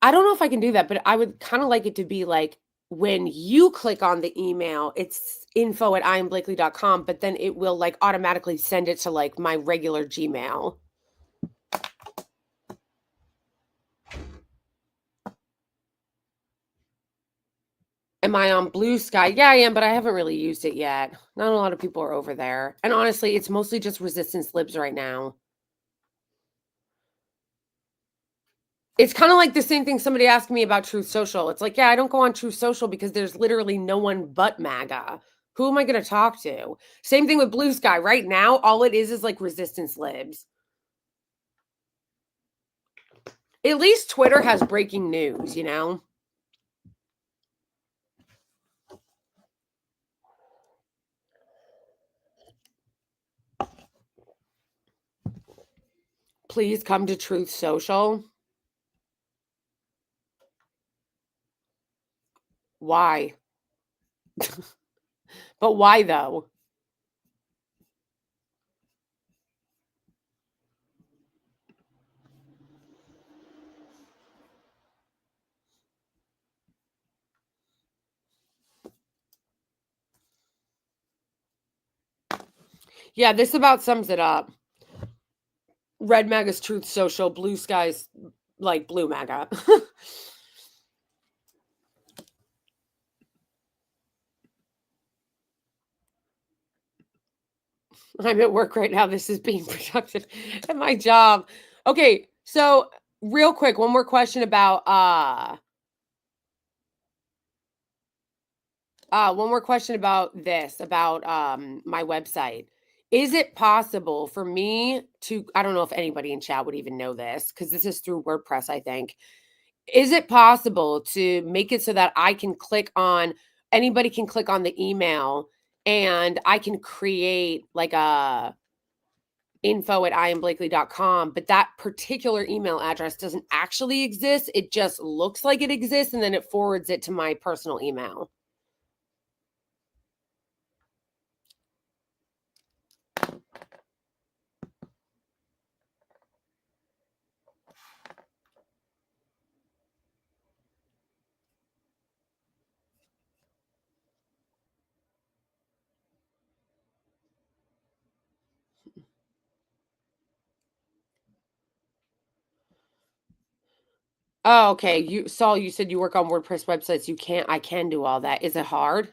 I don't know if I can do that, but I would kind of like it to be like when you click on the email, it's info at iamblakely.com, but then it will like automatically send it to like my regular Gmail. Am I on Blue Sky? Yeah, I am, but I haven't really used it yet. Not a lot of people are over there. And honestly, it's mostly just resistance libs right now. It's kind of like the same thing somebody asked me about Truth Social. It's like, yeah, I don't go on Truth Social because there's literally no one but MAGA. Who am I going to talk to? Same thing with Blue Sky. Right now, all it is like resistance libs. At least Twitter has breaking news, you know? Please come to Truth Social. Why? But why though? Yeah, this about sums it up. Red MAGA's Truth Social, Blue Sky's like Blue MAGA. I'm at work right now. This is being productive at my job. Okay, so real quick, one more question about this, about my website. Is it possible for me to, I don't know if anybody in chat would even know this because this is through WordPress, I think. Is it possible to make it so that I can click on, anybody can click on the email and I can create like a info at iamblakely.com, but that particular email address doesn't actually exist. It just looks like it exists and then it forwards it to my personal email. Oh, okay. You Saul, you said you work on WordPress websites. I can do all that. Is it hard?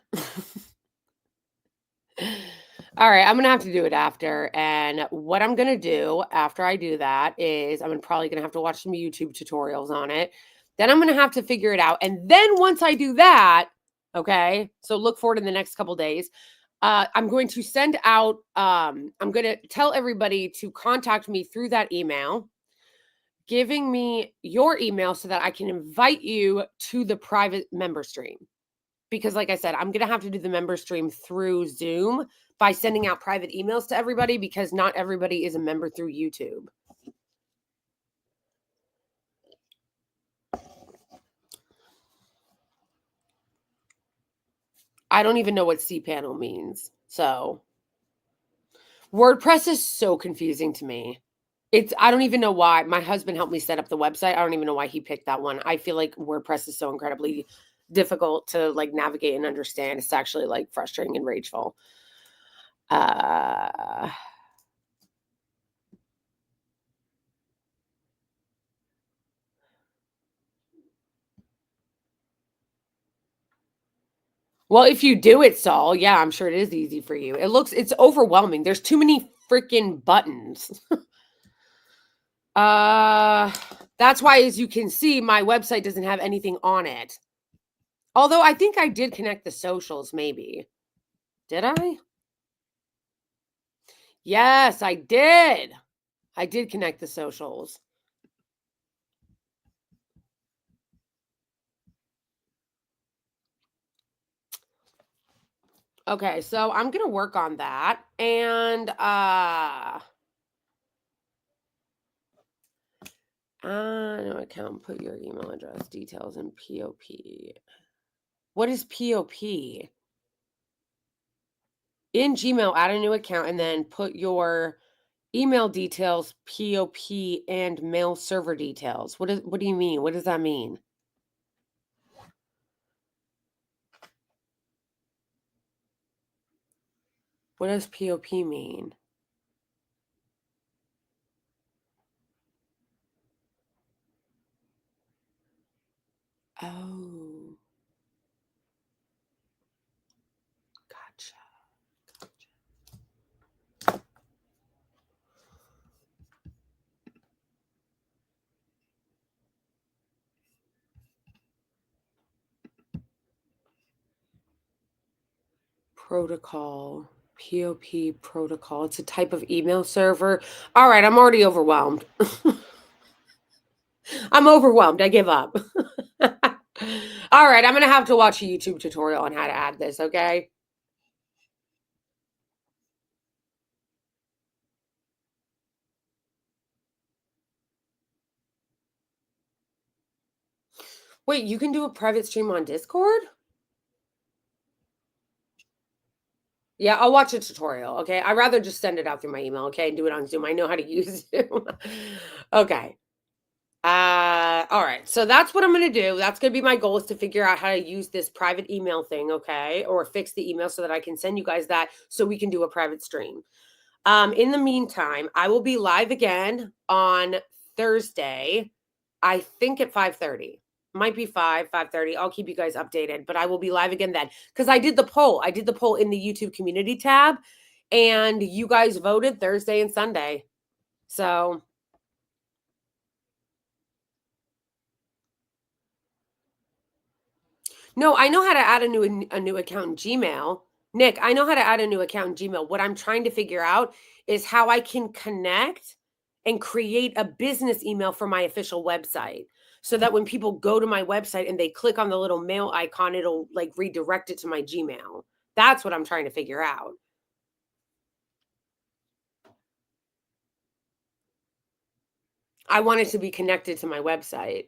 All right, I'm gonna have to do it after. And what I'm gonna do after I do that is I'm probably gonna have to watch some YouTube tutorials on it. Then I'm gonna have to figure it out. And then once I do that, okay, so look forward in the next couple days. I'm going to send out, I'm gonna tell everybody to contact me through that email, giving me your email so that I can invite you to the private member stream. Because like I said, I'm going to have to do the member stream through Zoom by sending out private emails to everybody because not everybody is a member through YouTube. I don't even know what cPanel means. So WordPress is so confusing to me. I don't even know why. My husband helped me set up the website. I don't even know why he picked that one. I feel like WordPress is so incredibly difficult to like navigate and understand. It's actually like frustrating and rageful. Well, if you do it, Saul, yeah, I'm sure it is easy for you. It's overwhelming. There's too many freaking buttons. That's why, as you can see, my website doesn't have anything on it. Although I think I did connect the socials, maybe. Did I? Yes, I did. I did connect the socials. Okay, so I'm going to work on that. And no account, put your email address details in POP. What is POP? In Gmail, add a new account and then put your email details, POP, and mail server details. What do you mean? What does that mean? What does POP mean? Oh. Gotcha. Protocol. POP protocol. It's a type of email server. All right, I'm already overwhelmed. I'm overwhelmed. I give up. All right, I'm going to have to watch a YouTube tutorial on how to add this, okay? Wait, you can do a private stream on Discord? Yeah, I'll watch a tutorial, okay? I'd rather just send it out through my email, okay? And do it on Zoom. I know how to use Zoom. Okay. All right. So that's what I'm going to do. That's going to be my goal, is to figure out how to use this private email thing, okay? Or fix the email so that I can send you guys that so we can do a private stream. In the meantime, I will be live again on Thursday, I think at 5:30. Might be 5:30. I'll keep you guys updated, but I will be live again then, because I did the poll. I did the poll in the YouTube community tab, and you guys voted Thursday and Sunday. So no, I know how to add a new account in Gmail. Nick, I know how to add a new account in Gmail. What I'm trying to figure out is how I can connect and create a business email for my official website, so that when people go to my website and they click on the little mail icon, it'll like redirect it to my Gmail. That's what I'm trying to figure out. I want it to be connected to my website.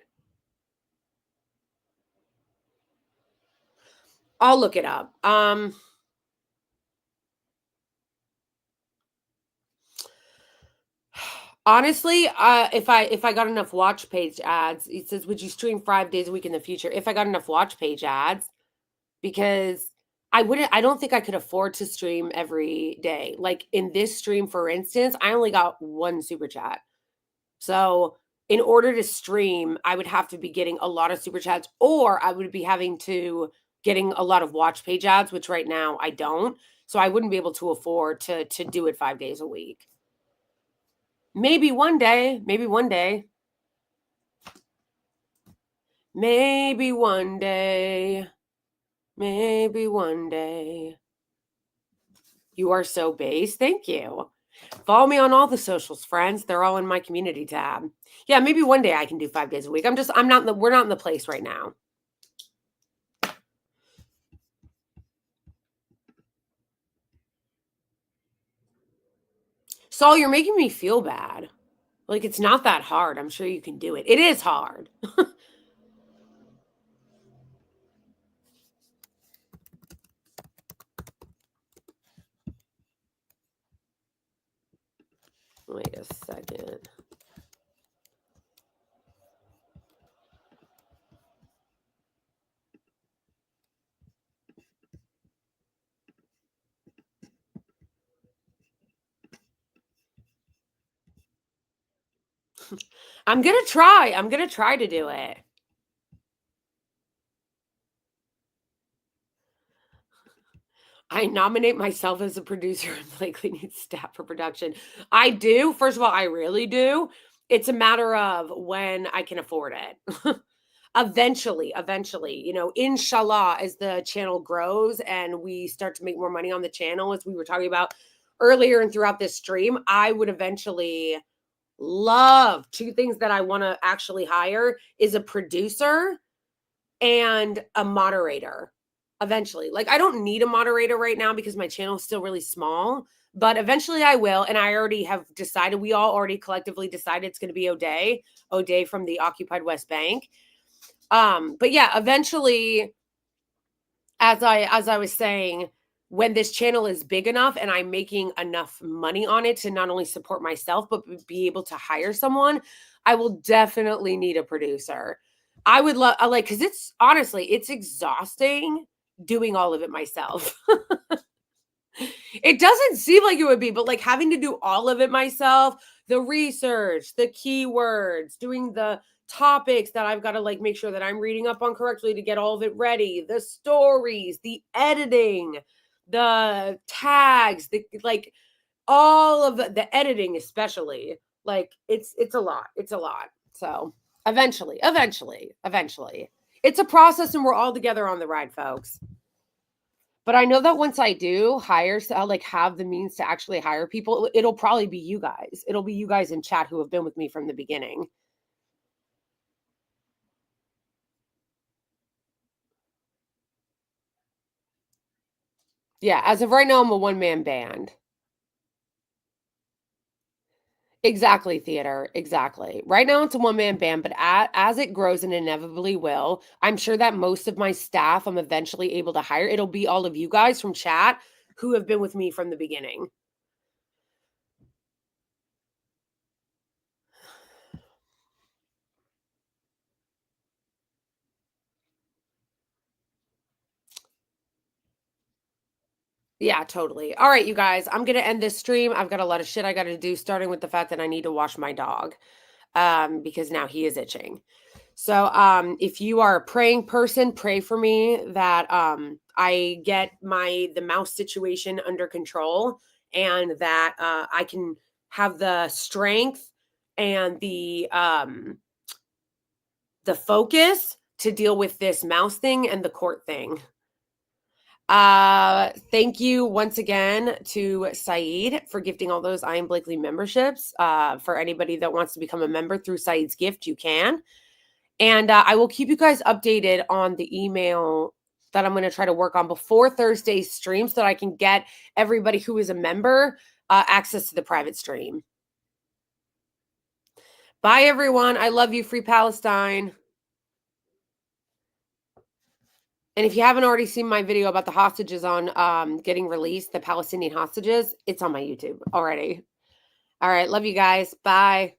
I'll look it up. Honestly, if I got enough watch page ads, it says, would you stream 5 days a week in the future? If I got enough watch page ads, because I don't think I could afford to stream every day. Like in this stream, for instance, I only got one super chat. So in order to stream, I would have to be getting a lot of super chats, or I would be having to getting a lot of watch page ads, which right now I don't. So I wouldn't be able to afford to do it 5 days a week. Maybe one day, maybe one day. Maybe one day. Maybe one day. You are so base. Thank you. Follow me on all the socials, friends. They're all in my community tab. Yeah, maybe one day I can do 5 days a week. We're not in the place right now. Saul, you're making me feel bad. Like, it's not that hard. I'm sure you can do it. It is hard. Wait a second. I'm going to try. I'm going to try to do it. I nominate myself as a producer and likely need staff for production. I do. First of all, I really do. It's a matter of when I can afford it. Eventually, inshallah, as the channel grows and we start to make more money on the channel, as we were talking about earlier and throughout this stream, I would eventually love two things that I want to actually hire is a producer and a moderator eventually. Like, I don't need a moderator right now because my channel is still really small, but eventually I will. And I already have decided, we all already collectively decided it's going to be O'Day from the occupied West Bank. But yeah, eventually, as I was saying, when this channel is big enough and I'm making enough money on it to not only support myself, but be able to hire someone, I will definitely need a producer. I would love, because it's honestly, it's exhausting doing all of it myself. It doesn't seem like it would be, but like having to do all of it myself, the research, the keywords, doing the topics that I've got to like make sure that I'm reading up on correctly to get all of it ready, the stories, the editing, the tags, the like all of the editing, especially. Like it's a lot. It's a lot. So eventually. It's a process and we're all together on the ride, folks. But I know that once I do hire, so I'll like have the means to actually hire people, it'll probably be you guys. It'll be you guys in chat who have been with me from the beginning. Yeah, as of right now, I'm a one-man band. Exactly, theater. Exactly. Right now, it's a one-man band, but as it grows and inevitably will, I'm sure that most of my staff I'm eventually able to hire. It'll be all of you guys from chat who have been with me from the beginning. Yeah, totally. All right, you guys, I'm going to end this stream. I've got a lot of shit I got to do, starting with the fact that I need to wash my dog because now he is itching. So if you are a praying person, pray for me that I get the mouse situation under control and that I can have the strength and the focus to deal with this mouse thing and the court thing. Thank you once again to Saeed for gifting all those I Am Blakely memberships. For anybody that wants to become a member through Saeed's gift, you can. And I will keep you guys updated on the email that I'm going to try to work on before Thursday's stream so that I can get everybody who is a member access to the private stream. Bye, everyone. I love you. Free Palestine. And if you haven't already seen my video about the hostages on getting released, the Palestinian hostages, it's on my YouTube already. All right. Love you guys. Bye.